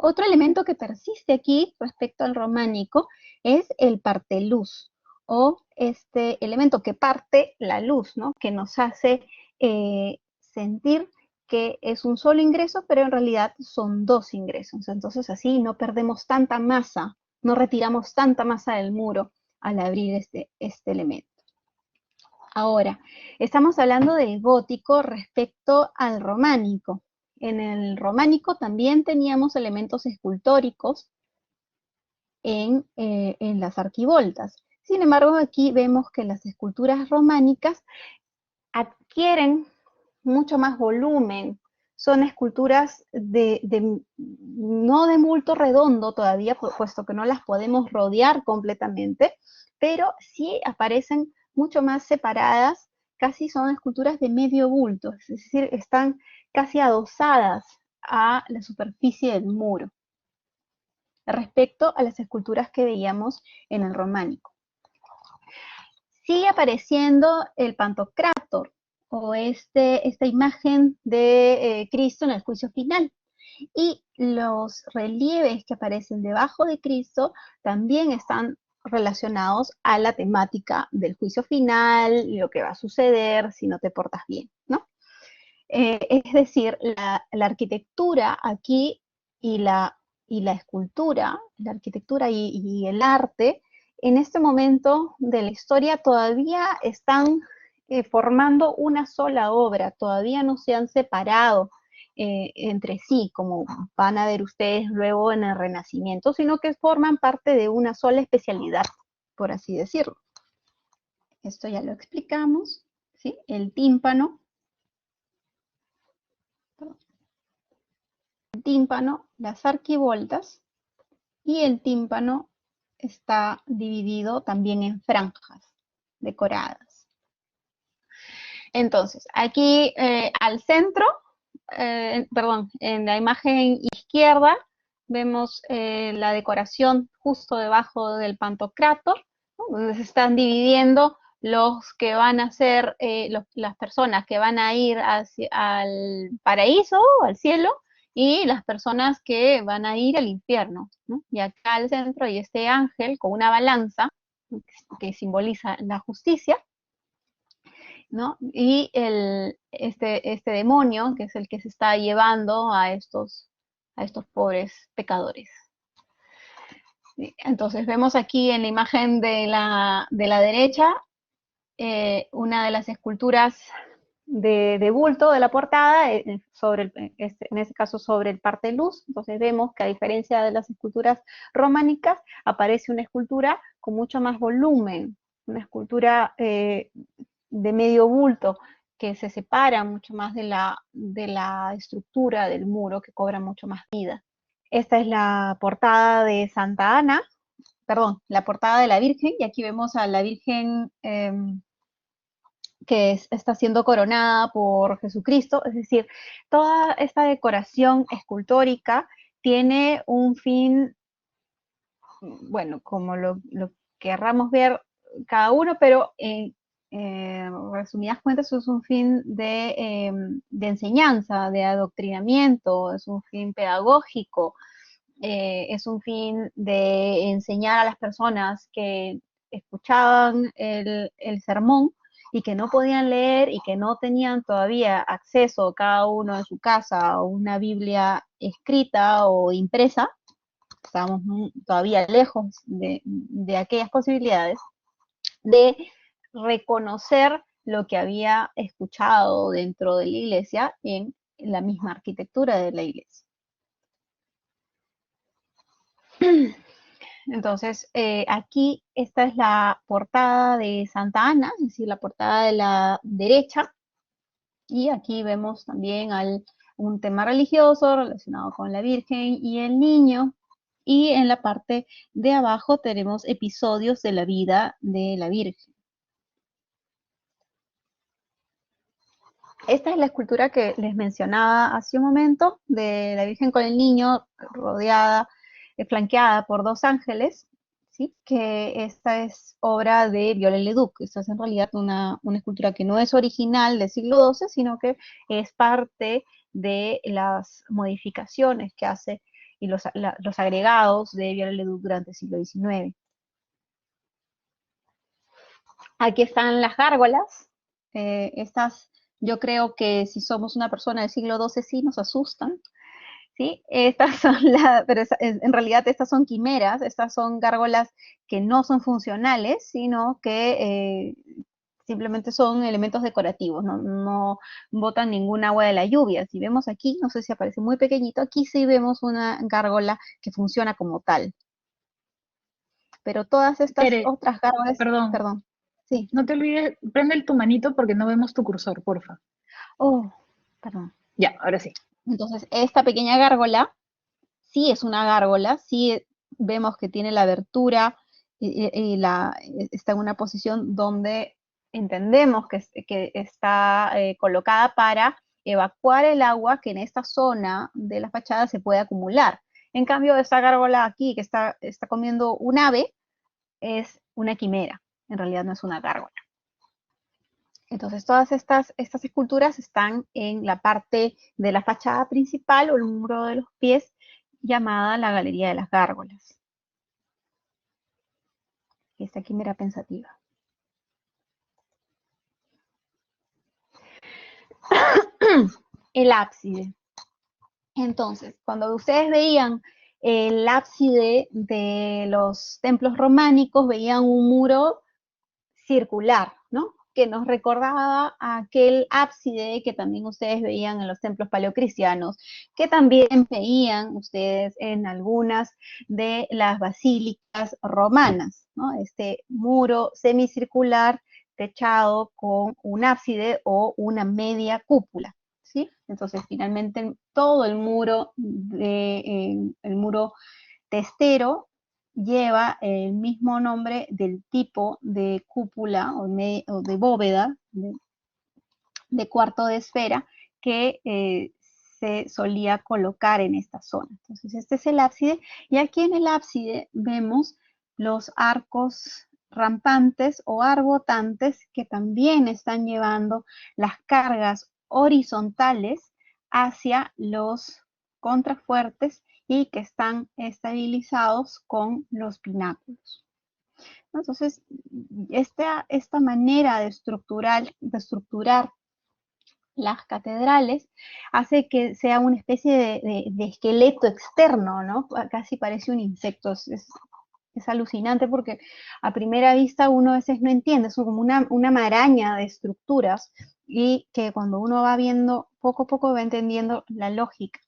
Otro elemento que persiste aquí respecto al románico es el parteluz, o este elemento que parte la luz, ¿no? Que nos hace sentir que es un solo ingreso, pero en realidad son dos ingresos. Entonces así no perdemos tanta masa, no retiramos tanta masa del muro al abrir este elemento. Ahora, estamos hablando del gótico respecto al románico. En el románico también teníamos elementos escultóricos en las arquivoltas. Sin embargo, aquí vemos que las esculturas románicas adquieren mucho más volumen. Son esculturas no de bulto redondo todavía, puesto que no las podemos rodear completamente, pero sí aparecen mucho más separadas, casi son esculturas de medio bulto, es decir, están casi adosadas a la superficie del muro, respecto a las esculturas que veíamos en el románico. Sigue apareciendo el Pantocrátor, o esta imagen de Cristo en el juicio final. Y los relieves que aparecen debajo de Cristo también están relacionados a la temática del juicio final, lo que va a suceder si no te portas bien, ¿no? Es decir, la arquitectura aquí y la escultura, la arquitectura y el arte, en este momento de la historia todavía están formando una sola obra, todavía no se han separado entre sí, como van a ver ustedes luego en el Renacimiento, sino que forman parte de una sola especialidad, por así decirlo. Esto ya lo explicamos, ¿sí? El tímpano, las arquivoltas, y el tímpano está dividido también en franjas decoradas. Entonces, aquí al centro, perdón, en la imagen izquierda vemos la decoración justo debajo del Pantocrátor, ¿no? Donde se están dividiendo los que van a ser, las personas que van a ir al paraíso, al cielo, y las personas que van a ir al infierno, ¿no? Y acá al centro hay este ángel con una balanza que simboliza la justicia, ¿no? Y este demonio, que es el que se está llevando a estos pobres pecadores. Entonces vemos aquí en la imagen de la derecha una de las esculturas de bulto de la portada, en este caso sobre el parte luz. Entonces vemos que a diferencia de las esculturas románicas, aparece una escultura con mucho más volumen, una escultura de medio bulto, que se separa mucho más de la estructura del muro, que cobra mucho más vida. Esta es la portada de Santa Ana, perdón, la portada de la Virgen, y aquí vemos a la Virgen que está siendo coronada por Jesucristo, es decir, toda esta decoración escultórica tiene un fin, bueno, como lo querramos ver cada uno, pero en resumidas cuentas es un fin de enseñanza, de adoctrinamiento, es un fin pedagógico, es un fin de enseñar a las personas que escuchaban el sermón y que no podían leer y que no tenían todavía acceso cada uno en su casa a una Biblia escrita o impresa. Estábamos todavía lejos de aquellas posibilidades, de reconocer lo que había escuchado dentro de la iglesia en la misma arquitectura de la iglesia. Entonces, aquí esta es la portada de Santa Ana, es decir, la portada de la derecha, y aquí vemos también un tema religioso relacionado con la Virgen y el Niño, y en la parte de abajo tenemos episodios de la vida de la Virgen. Esta es la escultura que les mencionaba hace un momento, de la Virgen con el Niño, rodeada, flanqueada por dos ángeles, ¿sí? Que esta es obra de Viollet-le-Duc. Esta es en realidad una escultura que no es original del siglo XII, sino que es parte de las modificaciones que hace y los agregados de Viollet-le-Duc durante el siglo XIX. Aquí están las gárgolas. Estas, yo creo que si somos una persona del siglo XII sí nos asustan, ¿sí? Estas son pero en realidad estas son quimeras, estas son gárgolas que no son funcionales, sino que simplemente son elementos decorativos, no botan ningún agua de la lluvia. Si vemos aquí, no sé si aparece muy pequeñito, aquí sí vemos una gárgola que funciona como tal. pero todas estas Tere, otras gárgolas, perdón, perdón, sí, no te olvides, prende tu manito porque no vemos tu cursor, porfa. oh, perdón. Ya, ahora sí. Entonces, esta pequeña gárgola sí es una gárgola, sí vemos que tiene la abertura está en una posición donde entendemos que está colocada para evacuar el agua que en esta zona de la fachada se puede acumular. En cambio, esta gárgola aquí que está comiendo un ave es una quimera, en realidad no es una gárgola. Entonces, todas estas esculturas están en la parte de la fachada principal o el muro de los pies, llamada la Galería de las Gárgolas. Esta quimera pensativa. El ábside. Entonces, cuando ustedes veían el ábside de los templos románicos, veían un muro circular, ¿no? Que nos recordaba a aquel ábside que también ustedes veían en los templos paleocristianos, que también veían ustedes en algunas de las basílicas romanas, ¿no? Este muro semicircular techado con un ábside o una media cúpula, ¿sí? Entonces, finalmente, todo el muro, el muro testero lleva el mismo nombre del tipo de cúpula o de bóveda de cuarto de esfera que se solía colocar en esta zona. Entonces, este es el ábside y aquí en el ábside vemos los arcos rampantes o arbotantes que también están llevando las cargas horizontales hacia los contrafuertes y que están estabilizados con los pináculos. Entonces, esta manera de estructurar las catedrales hace que sea una especie de esqueleto externo, ¿no? Casi parece un insecto. Es alucinante porque a primera vista uno a veces no entiende, es como una maraña de estructuras y que cuando uno va viendo, poco a poco va entendiendo la lógica.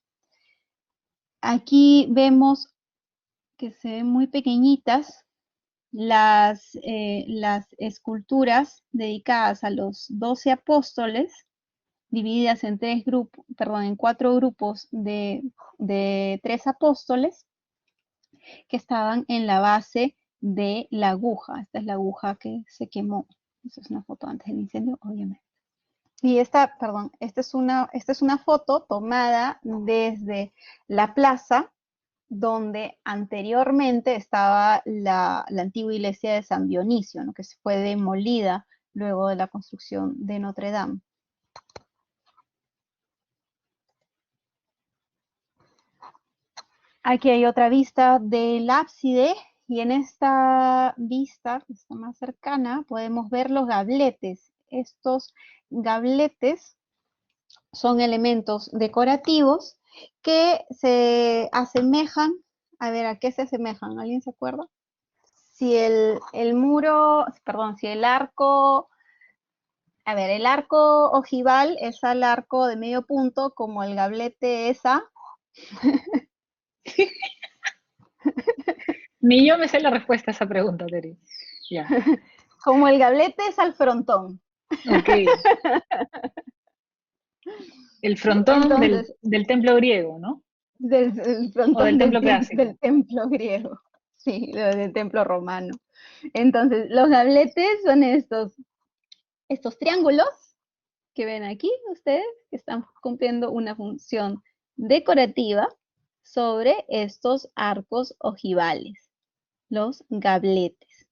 Aquí vemos que se ven muy pequeñitas las esculturas dedicadas a los 12 apóstoles, divididas en en 4 grupos de 3 apóstoles que estaban en la base de la aguja. Esta es la aguja que se quemó. Esta es una foto antes del incendio, obviamente. Y esta es una foto tomada desde la plaza donde anteriormente estaba la antigua iglesia de San Dionisio, ¿no? Que se fue demolida luego de la construcción de Notre Dame. Aquí hay otra vista del ábside y en esta vista, que está más cercana, podemos ver los gabletes. Estos gabletes son elementos decorativos que se asemejan, a ver, ¿a qué se asemejan? ¿Alguien se acuerda? Si el muro, perdón, si el arco, a ver, el arco ojival es al arco de medio punto, como el gablete es a... Ni yo me sé la respuesta a esa pregunta, Tere. Ya, Como el gablete es al frontón. ok. El ¿Sí? frontón Entonces, del templo griego, ¿no? del O del frontón templo del clásico. templo griego, sí, del templo romano. Entonces, los gabletes son estos triángulos que ven aquí ustedes, que están cumpliendo una función decorativa sobre estos arcos ojivales, los gabletes.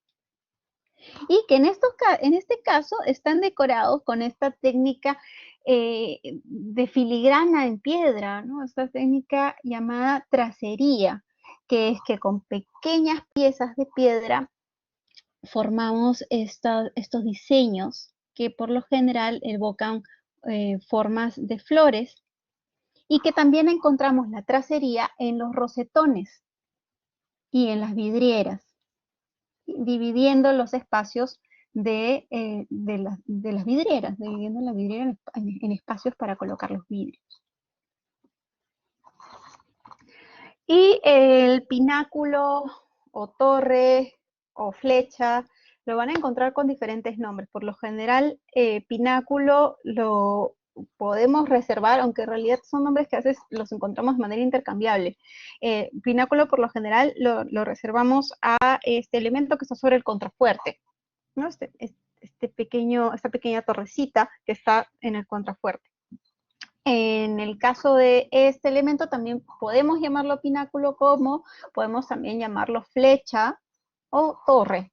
Y que en este caso están decorados con esta técnica de filigrana en piedra, ¿no? Esta técnica llamada tracería, que es que con pequeñas piezas de piedra formamos estos diseños que por lo general evocan formas de flores y que también encontramos la tracería en los rosetones y en las vidrieras, dividiendo los espacios de las vidrieras, dividiendo la vidriera en espacios para colocar los vidrios. Y el pináculo o torre o flecha, lo van a encontrar con diferentes nombres. Por lo general, pináculo lo podemos reservar, aunque en realidad son nombres que a veces los encontramos de manera intercambiable. Pináculo por lo general lo reservamos a este elemento que está sobre el contrafuerte, ¿no? Esta pequeña torrecita que está en el contrafuerte. En el caso de este elemento también podemos llamarlo pináculo, como podemos también llamarlo flecha o torre.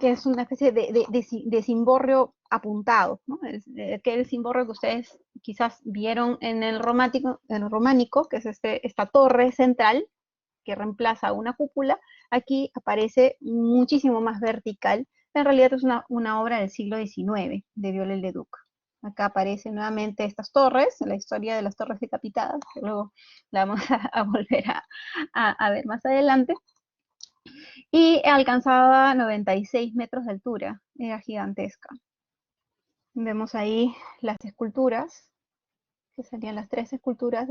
Que es una especie de cimborrio apuntado, ¿no? Aquel cimborrio que ustedes quizás vieron en el románico, que es esta torre central que reemplaza una cúpula. Aquí aparece muchísimo más vertical. En realidad es una obra del siglo XIX de Viollet-le-Duc. Acá aparecen nuevamente estas torres, la historia de las torres decapitadas, que luego la vamos a volver a ver más adelante. Y alcanzaba 96 metros de altura, era gigantesca. Vemos ahí las esculturas, que serían las 3 esculturas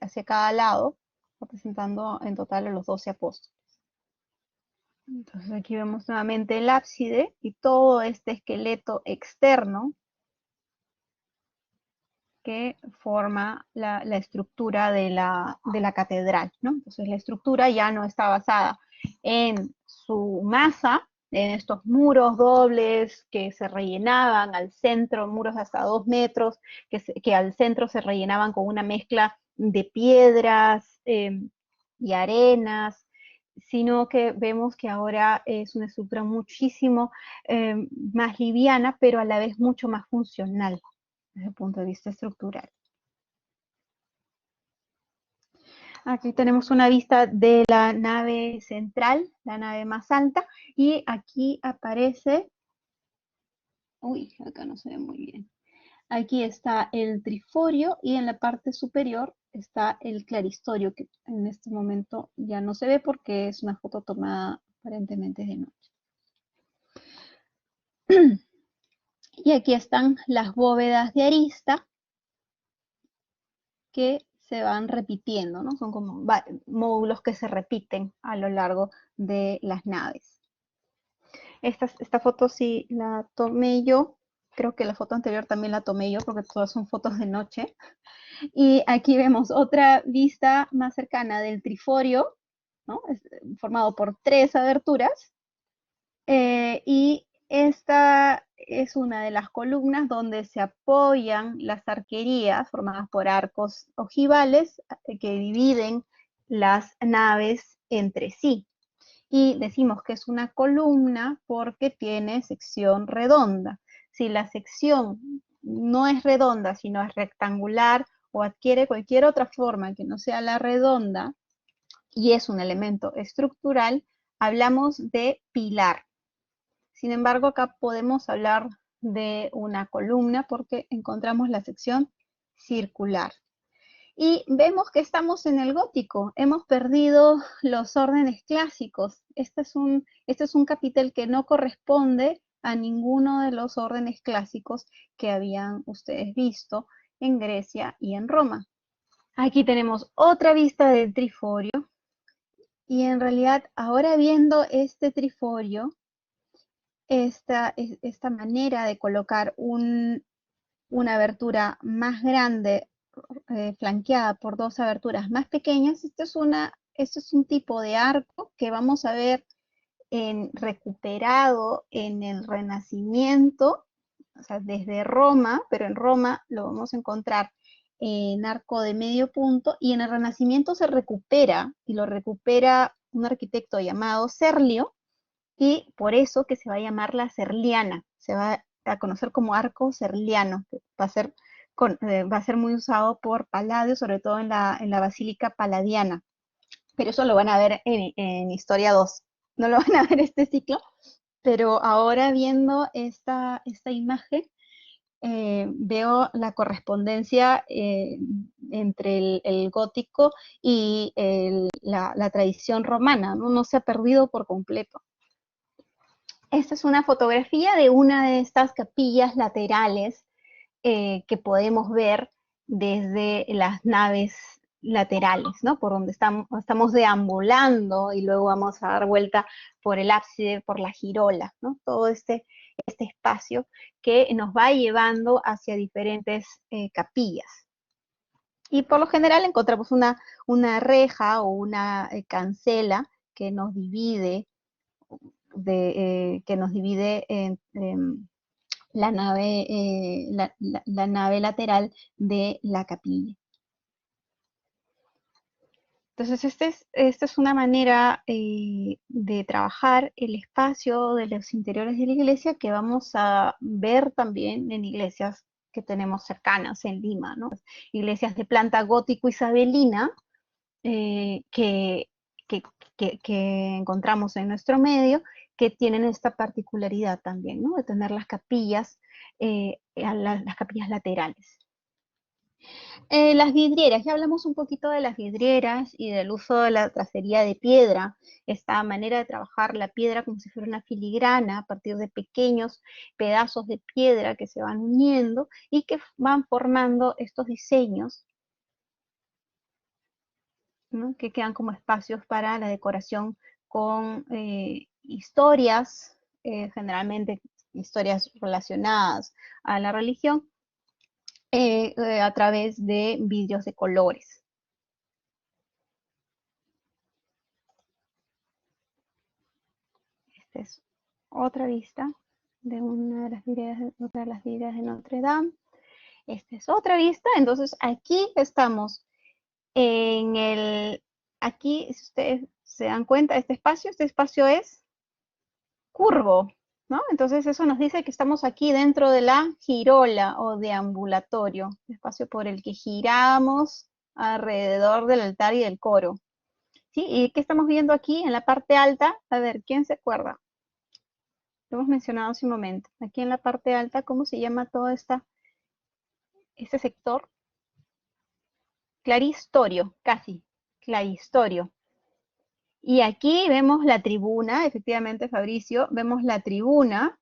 hacia cada lado, representando en total a los 12 apóstoles. Entonces aquí vemos nuevamente el ábside y todo este esqueleto externo que forma la estructura de la catedral, ¿no? Entonces la estructura ya no está basada en su masa, en estos muros dobles que se rellenaban al centro, muros de hasta 2 metros, que al centro se rellenaban con una mezcla de piedras y arenas, sino que vemos que ahora es una estructura muchísimo más liviana, pero a la vez mucho más funcional desde el punto de vista estructural. Aquí tenemos una vista de la nave central, la nave más alta, y aquí aparece, uy, acá no se ve muy bien. Aquí está el triforio y en la parte superior está el claristorio, que en este momento ya no se ve porque es una foto tomada aparentemente de noche. Y aquí están las bóvedas de arista que se van repitiendo, ¿no? Son como módulos que se repiten a lo largo de las naves. Esta foto sí la tomé yo, creo que la foto anterior también la tomé yo porque todas son fotos de noche. Y aquí vemos otra vista más cercana del triforio, ¿no? Formado por 3 aberturas. Y esta es una de las columnas donde se apoyan las arquerías formadas por arcos ojivales que dividen las naves entre sí. Y decimos que es una columna porque tiene sección redonda. Si la sección no es redonda, sino es rectangular o adquiere cualquier otra forma que no sea la redonda y es un elemento estructural, hablamos de pilar. Sin embargo, acá podemos hablar de una columna porque encontramos la sección circular. Y vemos que estamos en el gótico, hemos perdido los órdenes clásicos. Este es un capitel que no corresponde a ninguno de los órdenes clásicos que habían ustedes visto en Grecia y en Roma. Aquí tenemos otra vista del triforio y en realidad ahora viendo este triforio, esta manera de colocar una abertura más grande flanqueada por 2 aberturas más pequeñas, este es un tipo de arco que vamos a ver recuperado en el Renacimiento, o sea, desde Roma, pero en Roma lo vamos a encontrar en arco de medio punto, y en el Renacimiento se recupera, y lo recupera un arquitecto llamado Serlio, y por eso que se va a llamar la serliana, se va a conocer como arco serliano, que va a ser muy usado por Palladio, sobre todo en la Basílica Paladiana, pero eso lo van a ver en Historia 2, no lo van a ver este ciclo, pero ahora viendo esta imagen, veo la correspondencia entre el gótico y la tradición romana, ¿no? No se ha perdido por completo. Esta es una fotografía de una de estas capillas laterales que podemos ver desde las naves laterales, ¿no? Por donde estamos deambulando y luego vamos a dar vuelta por el ábside, por la girola, ¿no? Todo este espacio que nos va llevando hacia diferentes capillas. Y por lo general encontramos una reja o una cancela que nos divide, en la nave lateral de la capilla. Entonces, esta es una manera de trabajar el espacio de los interiores de la iglesia que vamos a ver también en iglesias que tenemos cercanas en Lima, ¿no? Iglesias de planta gótico-isabelina que, que encontramos en nuestro medio, que tienen esta particularidad también, ¿no? De tener las capillas, las capillas laterales. Las vidrieras, ya hablamos un poquito de las vidrieras y del uso de la tracería de piedra, esta manera de trabajar la piedra como si fuera una filigrana a partir de pequeños pedazos de piedra que se van uniendo y que van formando estos diseños, ¿no? Que quedan como espacios para la decoración con historias, generalmente historias relacionadas a la religión, a través de vidrios de colores. Esta es otra vista de una de las vidrieras de Notre Dame. Esta es otra vista. Entonces aquí estamos aquí, si ustedes se dan cuenta, este espacio es curvo, ¿no? Entonces eso nos dice que estamos aquí dentro de la girola o deambulatorio, espacio por el que giramos alrededor del altar y del coro. ¿Sí? ¿Y qué estamos viendo aquí en la parte alta? A ver, ¿quién se acuerda? Lo hemos mencionado hace un momento. Aquí en la parte alta, ¿cómo se llama todo este sector? Claristorio, casi, claristorio. Y aquí vemos la tribuna, efectivamente, Fabricio, vemos la tribuna,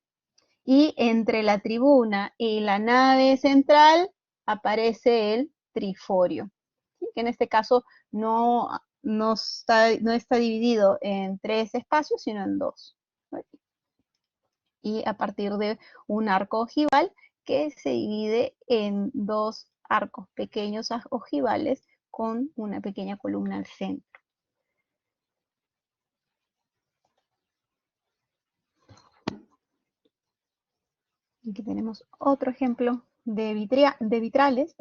y entre la tribuna y la nave central aparece el triforio, ¿sí? Que en este caso no está dividido en 3 espacios, sino en 2. Y a partir de un arco ojival que se divide en 2 arcos pequeños ojivales con una pequeña columna al centro. Aquí tenemos otro ejemplo de vitrales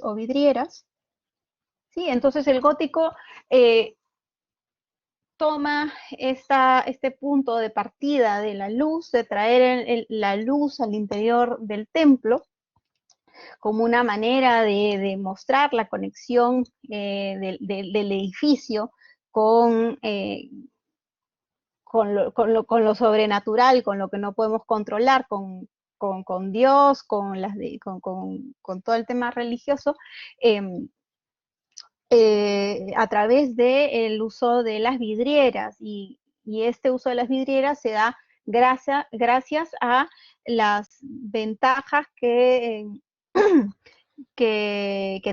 o vidrieras. ¿Sí? Entonces el gótico toma este punto de partida de la luz, de traer la luz al interior del templo, como una manera de mostrar la conexión del edificio con, con lo sobrenatural, con lo que no podemos controlar, con Dios, con todo el tema religioso, a través del uso de las vidrieras. Y este uso de las vidrieras se da gracias a las ventajas que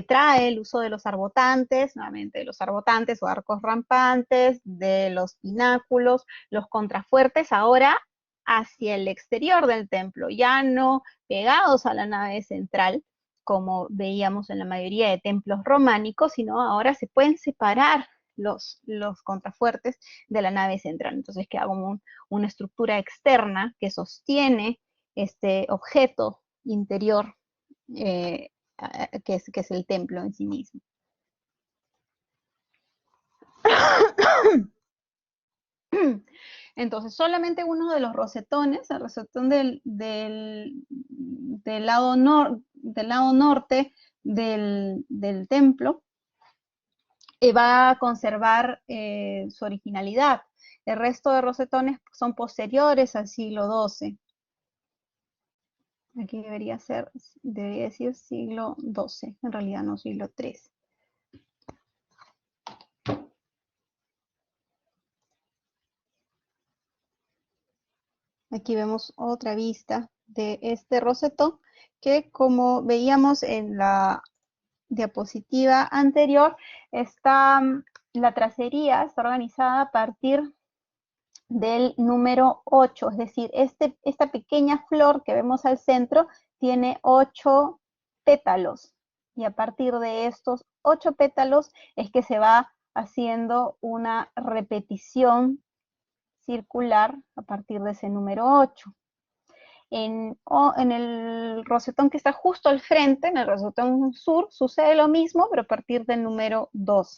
trae el uso de los arbotantes, nuevamente de los arbotantes o arcos rampantes, de los pináculos, los contrafuertes, ahora hacia el exterior del templo, ya no pegados a la nave central, como veíamos en la mayoría de templos románicos, sino ahora se pueden separar los contrafuertes de la nave central. Entonces queda como una estructura externa que sostiene este objeto interior que es el templo en sí mismo. Entonces, solamente uno de los rosetones, el rosetón del lado norte del templo, va a conservar su originalidad. El resto de rosetones son posteriores al siglo XII. Aquí debería decir siglo XII, en realidad no, siglo XIII. Aquí vemos otra vista de este rosetón que, como veíamos en la diapositiva anterior, la tracería está organizada a partir del número 8, es decir, esta pequeña flor que vemos al centro tiene 8 pétalos, y a partir de estos 8 pétalos es que se va haciendo una repetición circular a partir de ese número 8. En el rosetón que está justo al frente, en el rosetón sur, sucede lo mismo, pero a partir del número 2.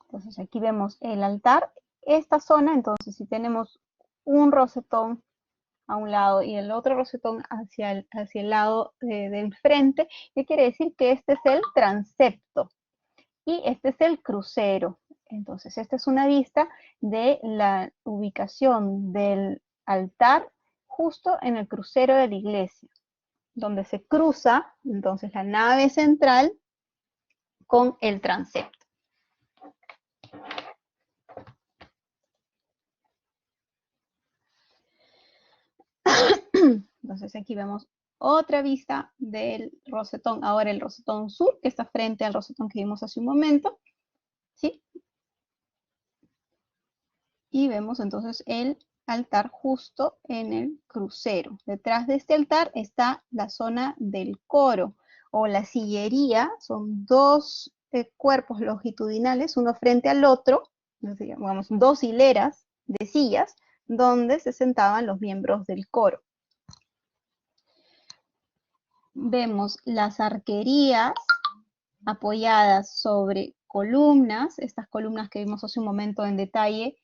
Entonces aquí vemos el altar, esta zona. Entonces si tenemos un rosetón a un lado y el otro rosetón hacia el lado del frente, ¿qué quiere decir? Que este es el transepto y este es el crucero. Entonces esta es una vista de la ubicación del altar justo en el crucero de la iglesia, donde se cruza entonces la nave central con el transepto. Entonces aquí vemos otra vista del rosetón, ahora el rosetón sur, que está frente al rosetón que vimos hace un momento, ¿sí? Y vemos entonces el altar justo en el crucero. Detrás de este altar está la zona del coro, o la sillería. Son dos cuerpos longitudinales, uno frente al otro, digamos, dos hileras de sillas, donde se sentaban los miembros del coro. Vemos las arquerías apoyadas sobre columnas, estas columnas que vimos hace un momento en detalle,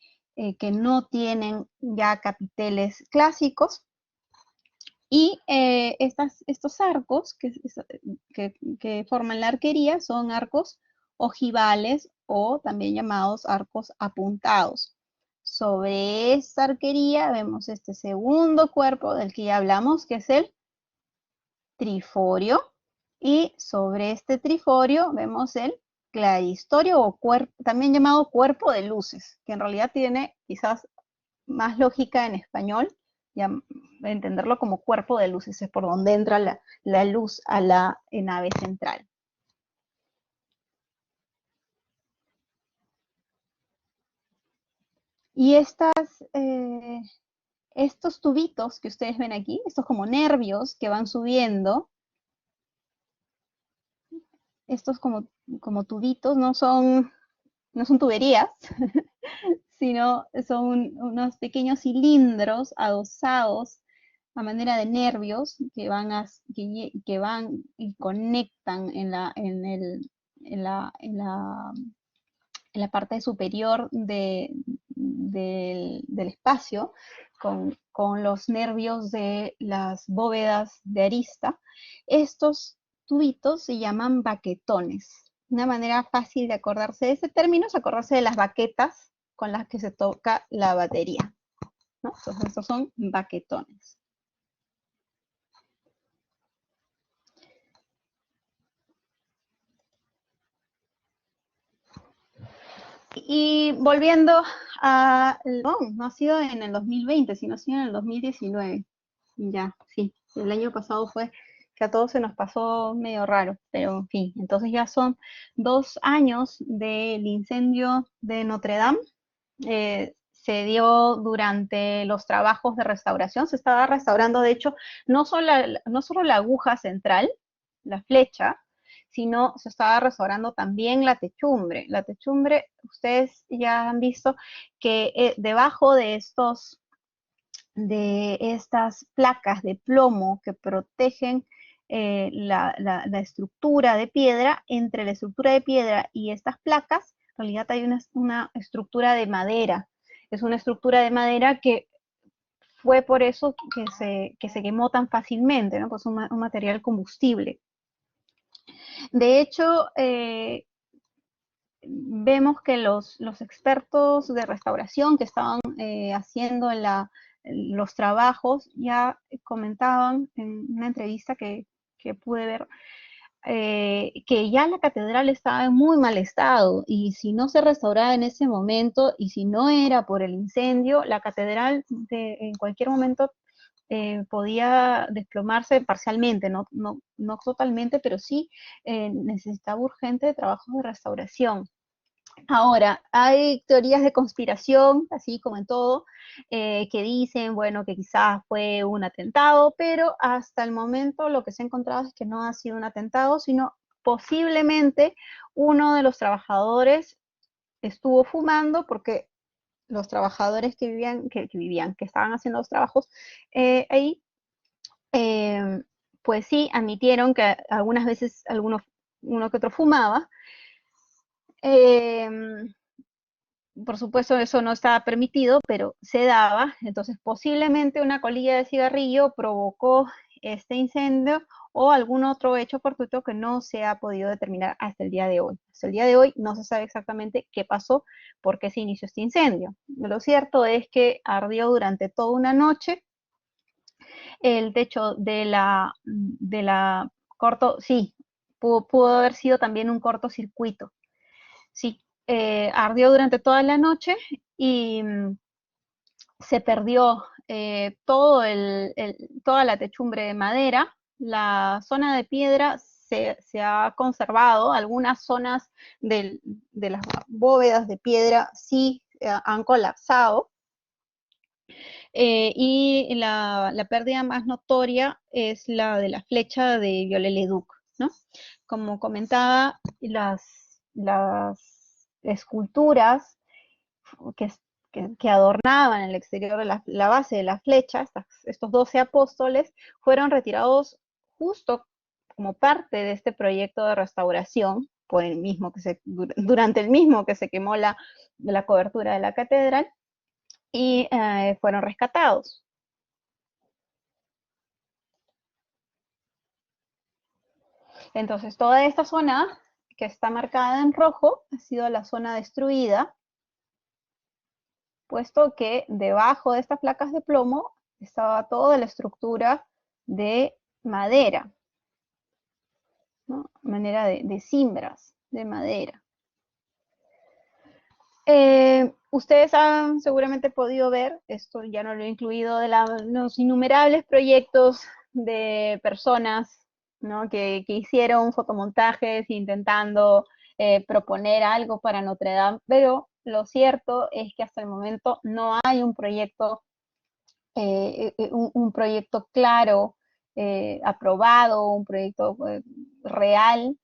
que no tienen ya capiteles clásicos, y estos arcos que forman la arquería son arcos ojivales, o también llamados arcos apuntados. Sobre esta arquería vemos este segundo cuerpo del que ya hablamos, que es el triforio, y sobre este triforio vemos el claristorio, o también llamado cuerpo de luces, que en realidad tiene quizás más lógica en español, ya entenderlo como cuerpo de luces, es por donde entra la luz a la nave central. Y estos tubitos que ustedes ven aquí, estos como nervios que van subiendo, estos como tubitos, no son tuberías, sino son unos pequeños cilindros adosados a manera de nervios que van y conectan en la parte superior del espacio con los nervios de las bóvedas de arista. Estos tubitos se llaman baquetones. Una manera fácil de acordarse de ese término es acordarse de las baquetas con las que se toca la batería, ¿no? Entonces estos son baquetones. Y volviendo no ha sido en el 2020, sino ha sido en el 2019. Ya, sí, el año pasado fue que a todos se nos pasó medio raro, pero en fin, entonces ya son 2 años del incendio de Notre Dame. Se dio durante los trabajos de restauración. Se estaba restaurando, de hecho, no solo la aguja central, la flecha, sino se estaba restaurando también la techumbre. La techumbre, ustedes ya han visto que debajo de estas placas de plomo que protegen la estructura de piedra, entre la estructura de piedra y estas placas, en realidad hay una estructura de madera. Es una estructura de madera que fue por eso que se quemó tan fácilmente, ¿no? Pues un material combustible. De hecho, vemos que los expertos de restauración que estaban haciendo los trabajos ya comentaban en una entrevista que pude ver, que ya la catedral estaba en muy mal estado, y si no se restauraba en ese momento, y si no era por el incendio, la catedral en cualquier momento podía desplomarse parcialmente, no totalmente, pero sí necesitaba urgente trabajos de restauración. Ahora, hay teorías de conspiración, así como en todo, que dicen, bueno, que quizás fue un atentado, pero hasta el momento lo que se ha encontrado es que no ha sido un atentado, sino posiblemente uno de los trabajadores estuvo fumando porque los trabajadores que estaban haciendo los trabajos ahí, pues sí admitieron que algunas veces uno que otro fumaba. Por supuesto, eso no estaba permitido, pero se daba. Entonces, posiblemente una colilla de cigarrillo provocó este incendio o algún otro hecho fortuito que no se ha podido determinar hasta el día de hoy. Hasta el día de hoy no se sabe exactamente qué pasó, por qué se inició este incendio. Lo cierto es que ardió durante toda una noche. El techo de la corto, sí, pudo haber sido también un cortocircuito. Sí, ardió durante toda la noche y se perdió toda la techumbre de madera. La zona de piedra se ha conservado. Algunas zonas de las bóvedas de piedra sí han colapsado. Y la pérdida más notoria es la de la flecha de Viollet-le-Duc, ¿no? Como comentaba, las esculturas que, que adornaban el exterior de la base de la flecha, estos 12 apóstoles, fueron retirados justo como parte de este proyecto de restauración, durante el mismo que se quemó la cobertura de la catedral, y fueron rescatados. Entonces, toda esta zona que está marcada en rojo ha sido la zona destruida, puesto que debajo de estas placas de plomo estaba toda la estructura de madera, ¿no? Manera de cimbras de madera. Ustedes han seguramente podido ver, esto ya no lo he incluido, de los innumerables proyectos de personas, ¿no? que hicieron fotomontajes intentando proponer algo para Notre Dame, pero lo cierto es que hasta el momento no hay un proyecto claro, aprobado, un proyecto real,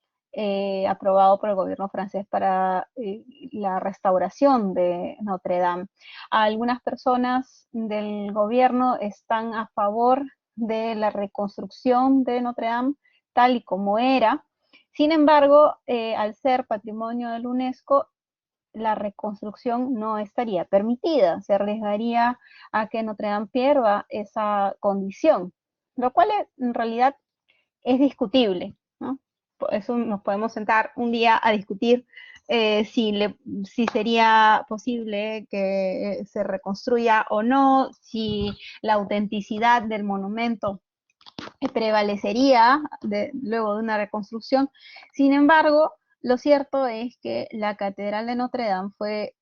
aprobado por el gobierno francés para la restauración de Notre Dame. Algunas personas del gobierno están a favor de la reconstrucción de Notre Dame tal y como era. Sin embargo, al ser patrimonio de la UNESCO, la reconstrucción no estaría permitida, se arriesgaría a que Notre Dame pierda esa condición, lo cual en realidad es discutible, ¿no? Por eso nos podemos sentar un día a discutir si sería posible que se reconstruya o no, si la autenticidad del monumento prevalecería luego de una reconstrucción. Sin embargo, lo cierto es que la Catedral de Notre Dame fue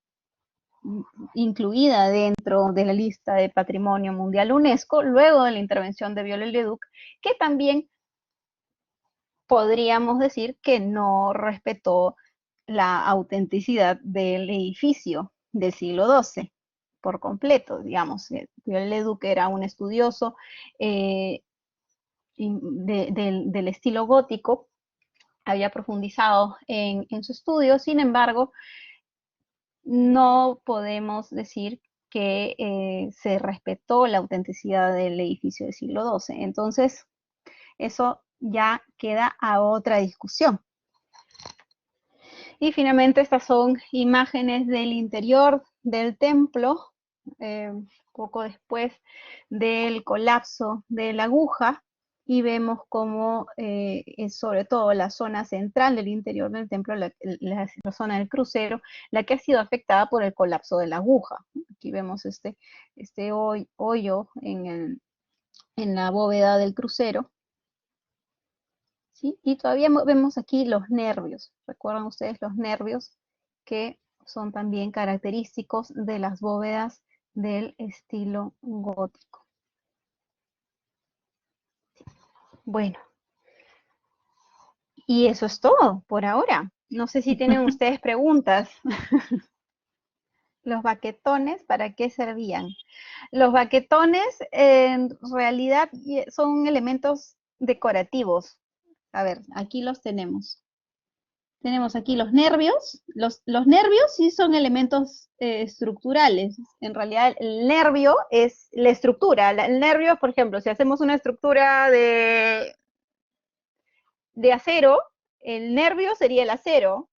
incluida dentro de la lista de Patrimonio Mundial UNESCO luego de la intervención de Viollet-le-Duc, que también podríamos decir que no respetó la autenticidad del edificio del siglo XII por completo, digamos. Viollet-le-Duc era un estudioso del estilo gótico, había profundizado en su estudio, sin embargo, no podemos decir que se respetó la autenticidad del edificio del siglo XII. Entonces, eso ya queda a otra discusión. Y finalmente, estas son imágenes del interior del templo, poco después del colapso de la aguja, y vemos cómo es sobre todo la zona central del interior del templo, la zona del crucero, la que ha sido afectada por el colapso de la aguja. Aquí vemos este hoyo en la bóveda del crucero, ¿sí? Y todavía vemos aquí los nervios. ¿Recuerdan ustedes los nervios que son también característicos de las bóvedas del estilo gótico? Bueno, y eso es todo por ahora. No sé si tienen ustedes preguntas. Los baquetones, ¿para qué servían? Los baquetones en realidad son elementos decorativos. A ver, aquí los tenemos. Tenemos aquí los nervios. Los nervios sí son elementos estructurales. En realidad el nervio es la estructura. El nervio, por ejemplo, si hacemos una estructura de acero, el nervio sería el acero.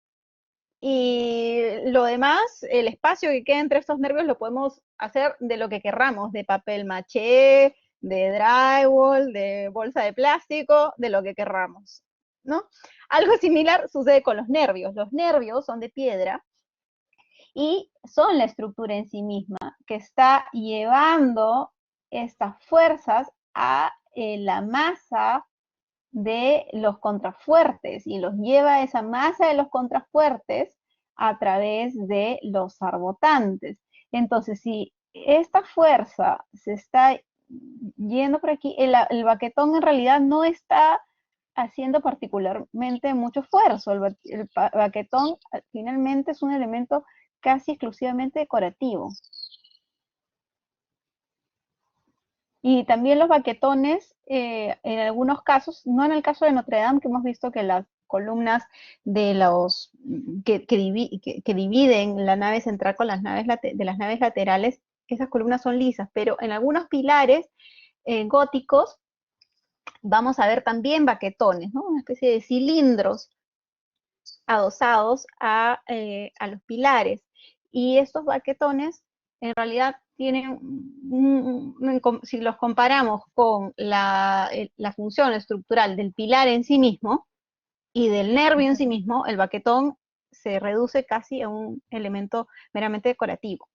Y lo demás, el espacio que queda entre estos nervios lo podemos hacer de lo que querramos, de papel maché, de drywall, de bolsa de plástico, de lo que querramos, ¿no? Algo similar sucede con los nervios. Los nervios son de piedra y son la estructura en sí misma que está llevando estas fuerzas a la masa de los contrafuertes y los lleva a esa masa de los contrafuertes a través de los arbotantes. Entonces, si esta fuerza se está yendo por aquí, el baquetón en realidad no está haciendo particularmente mucho esfuerzo. El baquetón finalmente es un elemento casi exclusivamente decorativo. Y también los baquetones, en algunos casos, no en el caso de Notre Dame, que hemos visto que las columnas de los que dividen la nave central con las naves de las naves laterales, esas columnas son lisas, pero en algunos pilares góticos vamos a ver también baquetones, ¿no? Una especie de cilindros adosados a los pilares. Y estos baquetones en realidad tienen, si los comparamos con la función estructural del pilar en sí mismo y del nervio en sí mismo, el baquetón se reduce casi a un elemento meramente decorativo.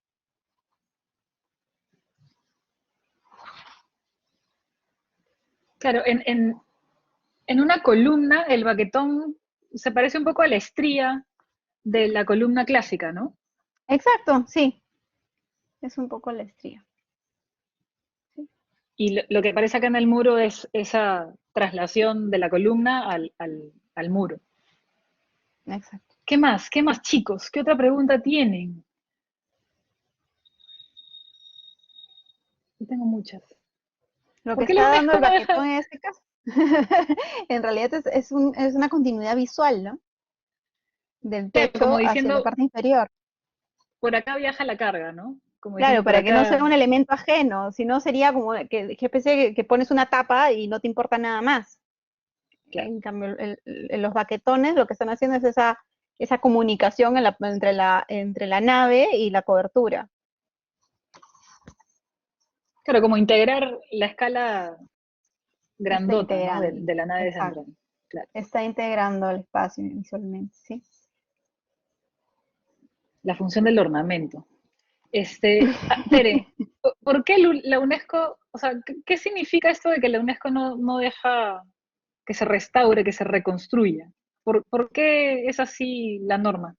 Claro, en una columna el baquetón se parece un poco a la estría de la columna clásica, ¿no? Exacto, sí, es un poco la estría. ¿Sí? Y lo que aparece acá en el muro es esa traslación de la columna al muro. Exacto. ¿Qué más? ¿Qué más, chicos? ¿Qué otra pregunta tienen? Yo tengo muchas. Lo ¿Por que qué la está dando UNESCO el no deja? baquetón en este caso, en realidad es una continuidad visual, ¿no? Del Claro, como techo hacia la diciendo, parte inferior. por acá viaja la carga, ¿no? Como Claro, diciendo, por para que no sea acá, un elemento ajeno, si no sería como que pensé que pones una tapa y no te importa nada más. claro. En cambio, los baquetones lo que están haciendo es esa comunicación entre la nave y la cobertura. Claro, como integrar la escala Está grandota, ¿no? integrando, De la nave exacto. central. Claro. Está integrando el espacio visualmente, ¿sí? La función del ornamento. Tere, ¿por qué la UNESCO, o sea, qué significa esto de que la UNESCO no deja que se restaure, que se reconstruya? ¿Por qué es así la norma?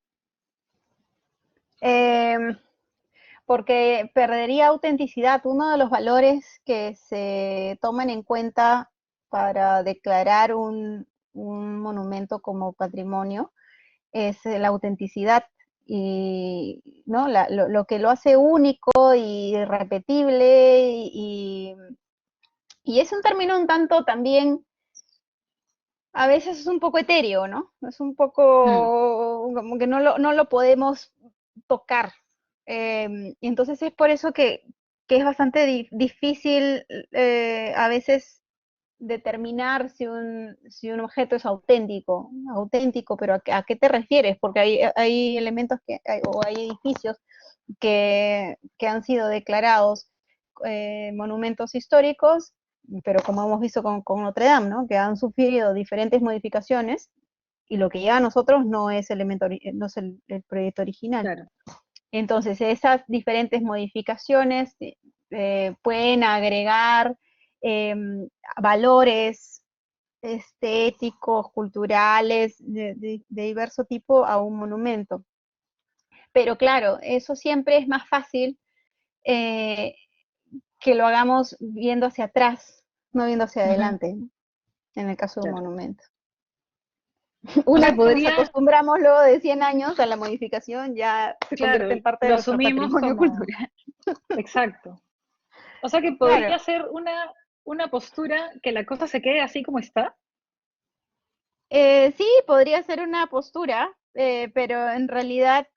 Eh, Porque perdería autenticidad. Uno de los valores que se toman en cuenta para declarar un monumento como patrimonio es la autenticidad y ¿no? Lo que lo hace único y repetible y es un término un tanto también, a veces es un poco etéreo, ¿no? Es un Mm, poco como que no lo podemos tocar. Y entonces es por eso que es bastante difícil a veces determinar si un objeto es auténtico, pero a qué te refieres? Porque hay elementos o hay edificios que han sido declarados monumentos históricos, pero como hemos visto con Notre Dame, ¿no? Que han sufrido diferentes modificaciones y lo que llega a nosotros no es, no es el proyecto original. claro. Entonces, esas diferentes modificaciones pueden agregar eh, valores estéticos, culturales, de diverso tipo a un monumento. Pero claro, eso siempre es más fácil eh, que lo hagamos viendo hacia atrás, no viendo hacia Ujú. adelante. en el caso de un claro. monumento. O Una sea, vez que nos podría, acostumbramos luego de 100 años a la modificación, ya se convierte claro, en parte de lo nuestro asumimos patrimonio como, cultural. exacto. O sea que Claro, podría ser una postura que la cosa se quede así como está. sí, podría ser una postura, pero en realidad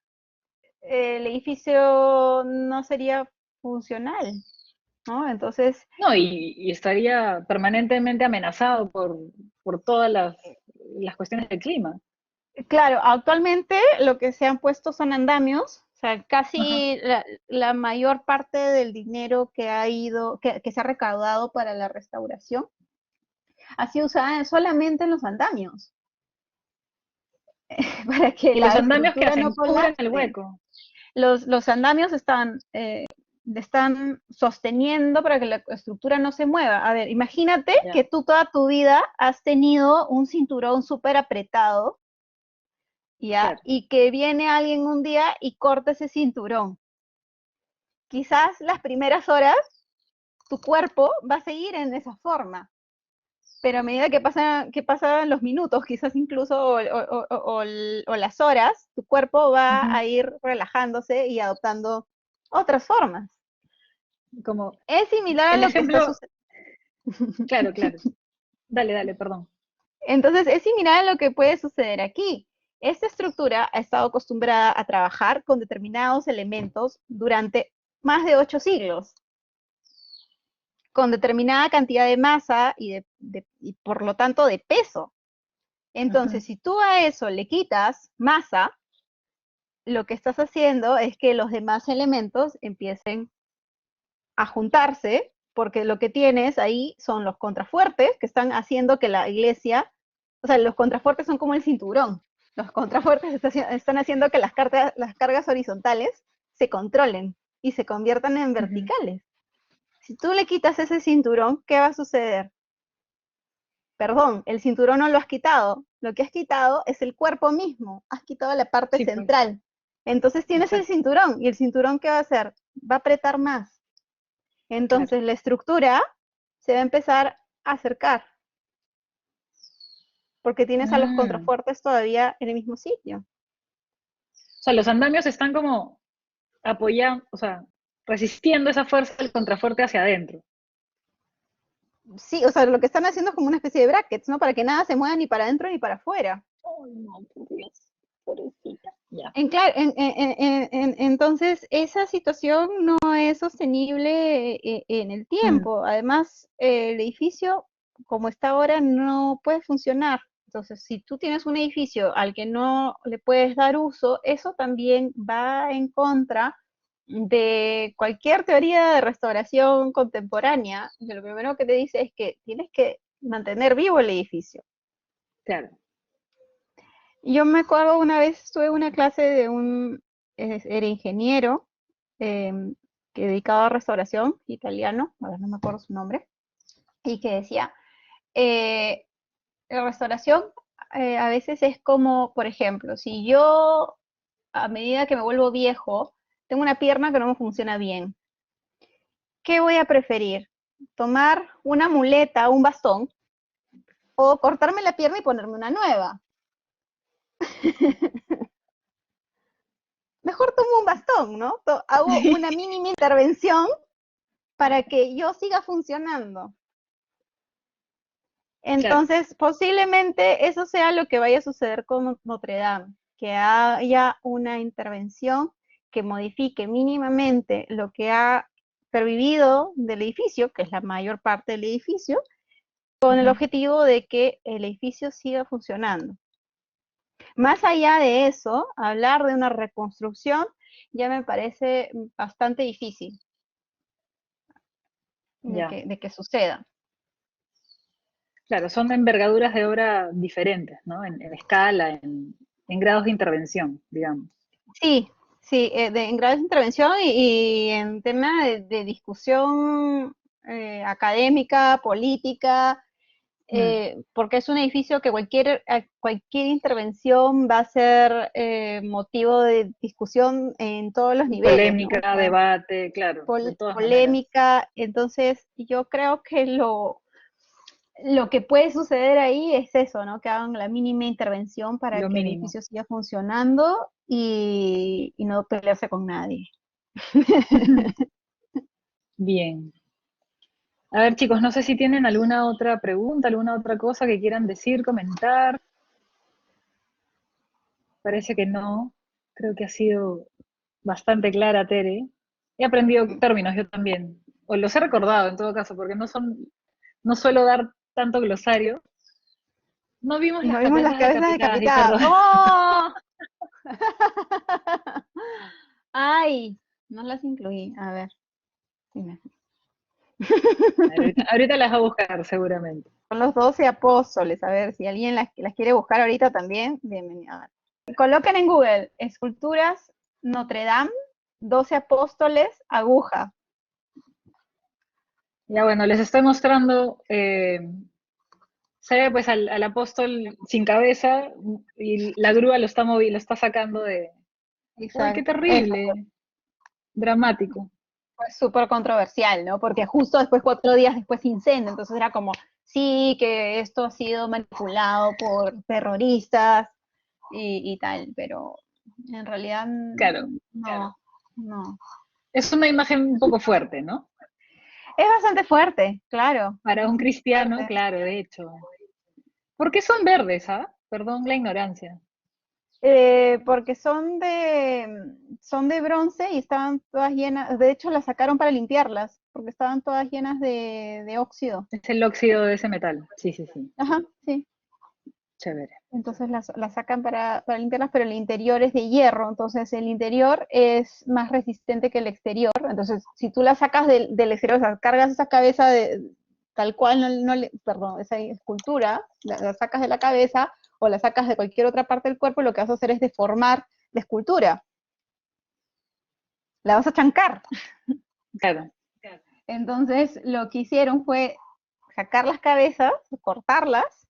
el edificio no sería funcional, ¿no? Entonces, No, y estaría permanentemente amenazado por todas las cuestiones del clima. claro, actualmente lo que se han puesto son andamios, o sea, Ajá, casi la mayor parte del dinero que ha ido, que se ha recaudado para la restauración, ha sido usada solamente en los andamios, para que y los la andamios que estructura no hacen, cubren el colapse. hueco. Los andamios están sosteniendo para que la estructura no se mueva. A ver, imagínate Ya, que tú toda tu vida has tenido un cinturón súper apretado, ¿ya? claro. Y que viene alguien un día y corta ese cinturón. Quizás las primeras horas tu cuerpo va a seguir en esa forma, pero a medida que pasan los minutos, quizás incluso o las horas, tu cuerpo va Ujú. a ir relajándose y adoptando otras formas. Como Es similar a el lo que está ejemplo, sucediendo. claro, claro. Dale, dale, perdón. Entonces, es similar a lo que puede suceder aquí. Esta estructura ha estado acostumbrada a trabajar con determinados elementos durante más de 8 siglos, con determinada cantidad de masa y por lo tanto de peso. Ujú, Entonces, si tú a eso le quitas masa, lo que estás haciendo es que los demás elementos empiecen a juntarse, porque lo que tienes ahí son los contrafuertes que están haciendo que la iglesia, o sea, los contrafuertes son como el cinturón. Los contrafuertes están haciendo que las cargas horizontales se controlen y se conviertan en ujú. verticales. Si tú le quitas ese cinturón, ¿qué va a suceder? Perdón, el cinturón no lo has quitado. Lo que has quitado es el cuerpo mismo. Has quitado la parte Sí, pues, central. Entonces tienes el exacto, cinturón y el cinturón ¿qué va a hacer? Va a apretar más. claro. Entonces la estructura se va a empezar a acercar porque tienes a los Mm. contrafuertes todavía en el mismo sitio. O sea, los andamios están como apoyando, o sea, resistiendo esa fuerza del contrafuerte hacia adentro. Sí, o sea, lo que están haciendo es como una especie de brackets, ¿no? Para que nada se mueva ni para adentro ni para afuera. Ay, no, por Dios, pobrecita. Ya. Entonces, esa situación no es sostenible en el Mm, tiempo. Además, el edificio, como está ahora, no puede funcionar. Entonces, si tú tienes un edificio al que no le puedes dar uso, eso también va en contra de cualquier teoría de restauración contemporánea, que lo primero que te dice es que tienes que mantener vivo el edificio. claro. Yo me acuerdo una vez estuve en una clase de era ingeniero, em, que dedicado a restauración, italiano, ahora no me acuerdo su nombre, y que decía, eh, la restauración a veces es como, por ejemplo, si yo a medida que me vuelvo viejo, tengo una pierna que no me funciona bien, ¿qué voy a preferir? ¿Tomar una muleta, un bastón, o cortarme la pierna y ponerme una nueva? Mejor tomo un bastón, ¿no? Hago una mínima intervención para que yo siga funcionando. Claro. Entonces, posiblemente eso sea lo que vaya a suceder con Notre Dame, que haya una intervención que modifique mínimamente lo que ha pervivido del edificio, que es la mayor parte del edificio, con el Ujú. objetivo de que el edificio siga funcionando. Más allá de eso, hablar de una reconstrucción ya me parece bastante difícil Ya. de que suceda. Claro, son envergaduras de obra diferentes, ¿no? En escala, en grados de intervención, digamos. Sí, sí, en grados de intervención y en tema de discusión académica, política, Mm. porque es un edificio que cualquier intervención va a ser motivo de discusión en todos los niveles, ¿no? O Polémica, sea, debate, claro, de todas maneras. polémica. Entonces, yo creo que lo que puede suceder ahí es eso, ¿no? Que hagan la mínima intervención para Lo que el mínimo. edificio siga funcionando y no pelearse con nadie. Bien. A ver, chicos, no sé si tienen alguna otra pregunta, alguna otra cosa que quieran decir, comentar. Parece que no. Creo que ha sido bastante clara, Tere. He aprendido términos yo también. O los he recordado en todo caso, porque no suelo dar tanto glosario. No vimos No las vimos las cabezas cabezas decapitadas, dice decapitadas. Rosa. ¡Oh! Ay, no las incluí. A ver, dime. Ahorita las va a buscar, seguramente. Son los 12 apóstoles. A ver, si alguien las quiere buscar ahorita también, bienvenido. A ver. Coloquen en Google esculturas Notre Dame, 12 apóstoles, aguja. Ya bueno, les estoy mostrando, se ve pues al apóstol sin cabeza y la grúa lo está sacando de... ¡Uy, qué Exacto. Eso terrible! Dramático. fue súper controversial, ¿no? Porque justo después, 4 días después, incendio. Entonces era como, sí, que esto ha sido manipulado por terroristas y tal, pero en realidad Claro, no, no. es una imagen un poco fuerte, ¿no? Es bastante fuerte, claro, Para un bastante cristiano, fuerte. claro, de hecho. ¿Por qué son verdes, ah? Perdón la ignorancia. Porque son de bronce y estaban todas llenas, de hecho las sacaron para limpiarlas, porque estaban todas llenas de óxido. Es el óxido de ese metal. Sí, sí, sí. Ajá, sí. Chévere. Entonces las sacan para limpiarlas, pero el interior es de hierro, entonces el interior es más resistente que el exterior. Entonces, si tú la sacas del exterior, o sea, cargas esa cabeza tal cual, perdón, esa escultura, la sacas de la cabeza o la sacas de cualquier otra parte del cuerpo, lo que vas a hacer es deformar la escultura, la vas a chancar. Claro. Entonces, lo que hicieron fue sacar las cabezas, cortarlas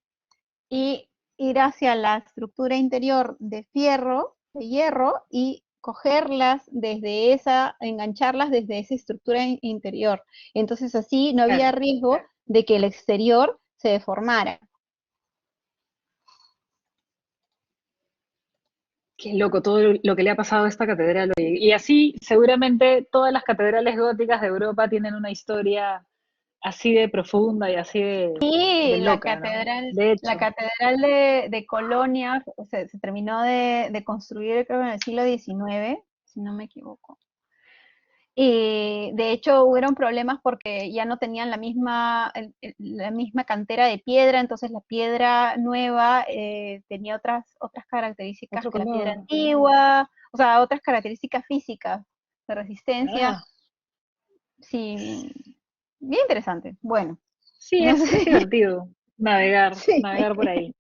y ir hacia la estructura interior de hierro, y cogerlas desde esa, engancharlas desde esa estructura interior. Entonces así no había Claro. riesgo de que el exterior se deformara. Qué loco todo lo que le ha pasado a esta catedral hoy. Y así, seguramente todas las catedrales góticas de Europa tienen una historia así de profunda y así de Y la loca, ¿no? catedral, De la hecho, catedral de Colonia se terminó de construir, creo, en el siglo XIX, si no me equivoco. Y de hecho hubieron problemas porque ya no tenían la misma cantera de piedra, entonces la piedra nueva tenía otras características otro que la piedra color. antigua, o sea, otras características físicas de resistencia. Ah, Sí, bien interesante. Bueno, sí, no es sé. divertido Sí. navegar por ahí.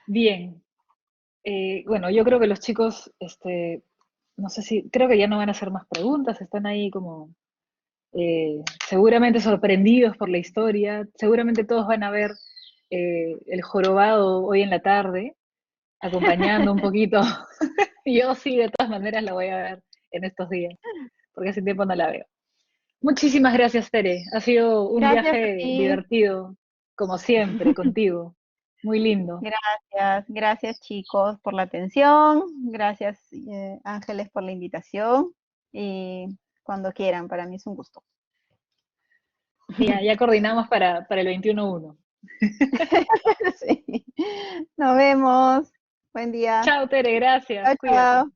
Bien. Bueno, yo creo que los chicos, no sé si, creo que ya no van a hacer más preguntas, están ahí como seguramente sorprendidos por la historia, seguramente todos van a ver el jorobado hoy en la tarde, acompañando un poquito. Yo sí, de todas maneras la voy a ver en estos días, porque hace tiempo no la veo. Muchísimas gracias, Tere. Ha sido un Gracias a viaje ti. divertido, como siempre, contigo. Muy lindo. Gracias chicos por la atención, gracias Ángeles por la invitación y cuando quieran, para mí es un gusto. Ya coordinamos para el 21-1. Sí. Nos vemos. Buen día. Chao, Tere, gracias. Chao, Cuídate. chao.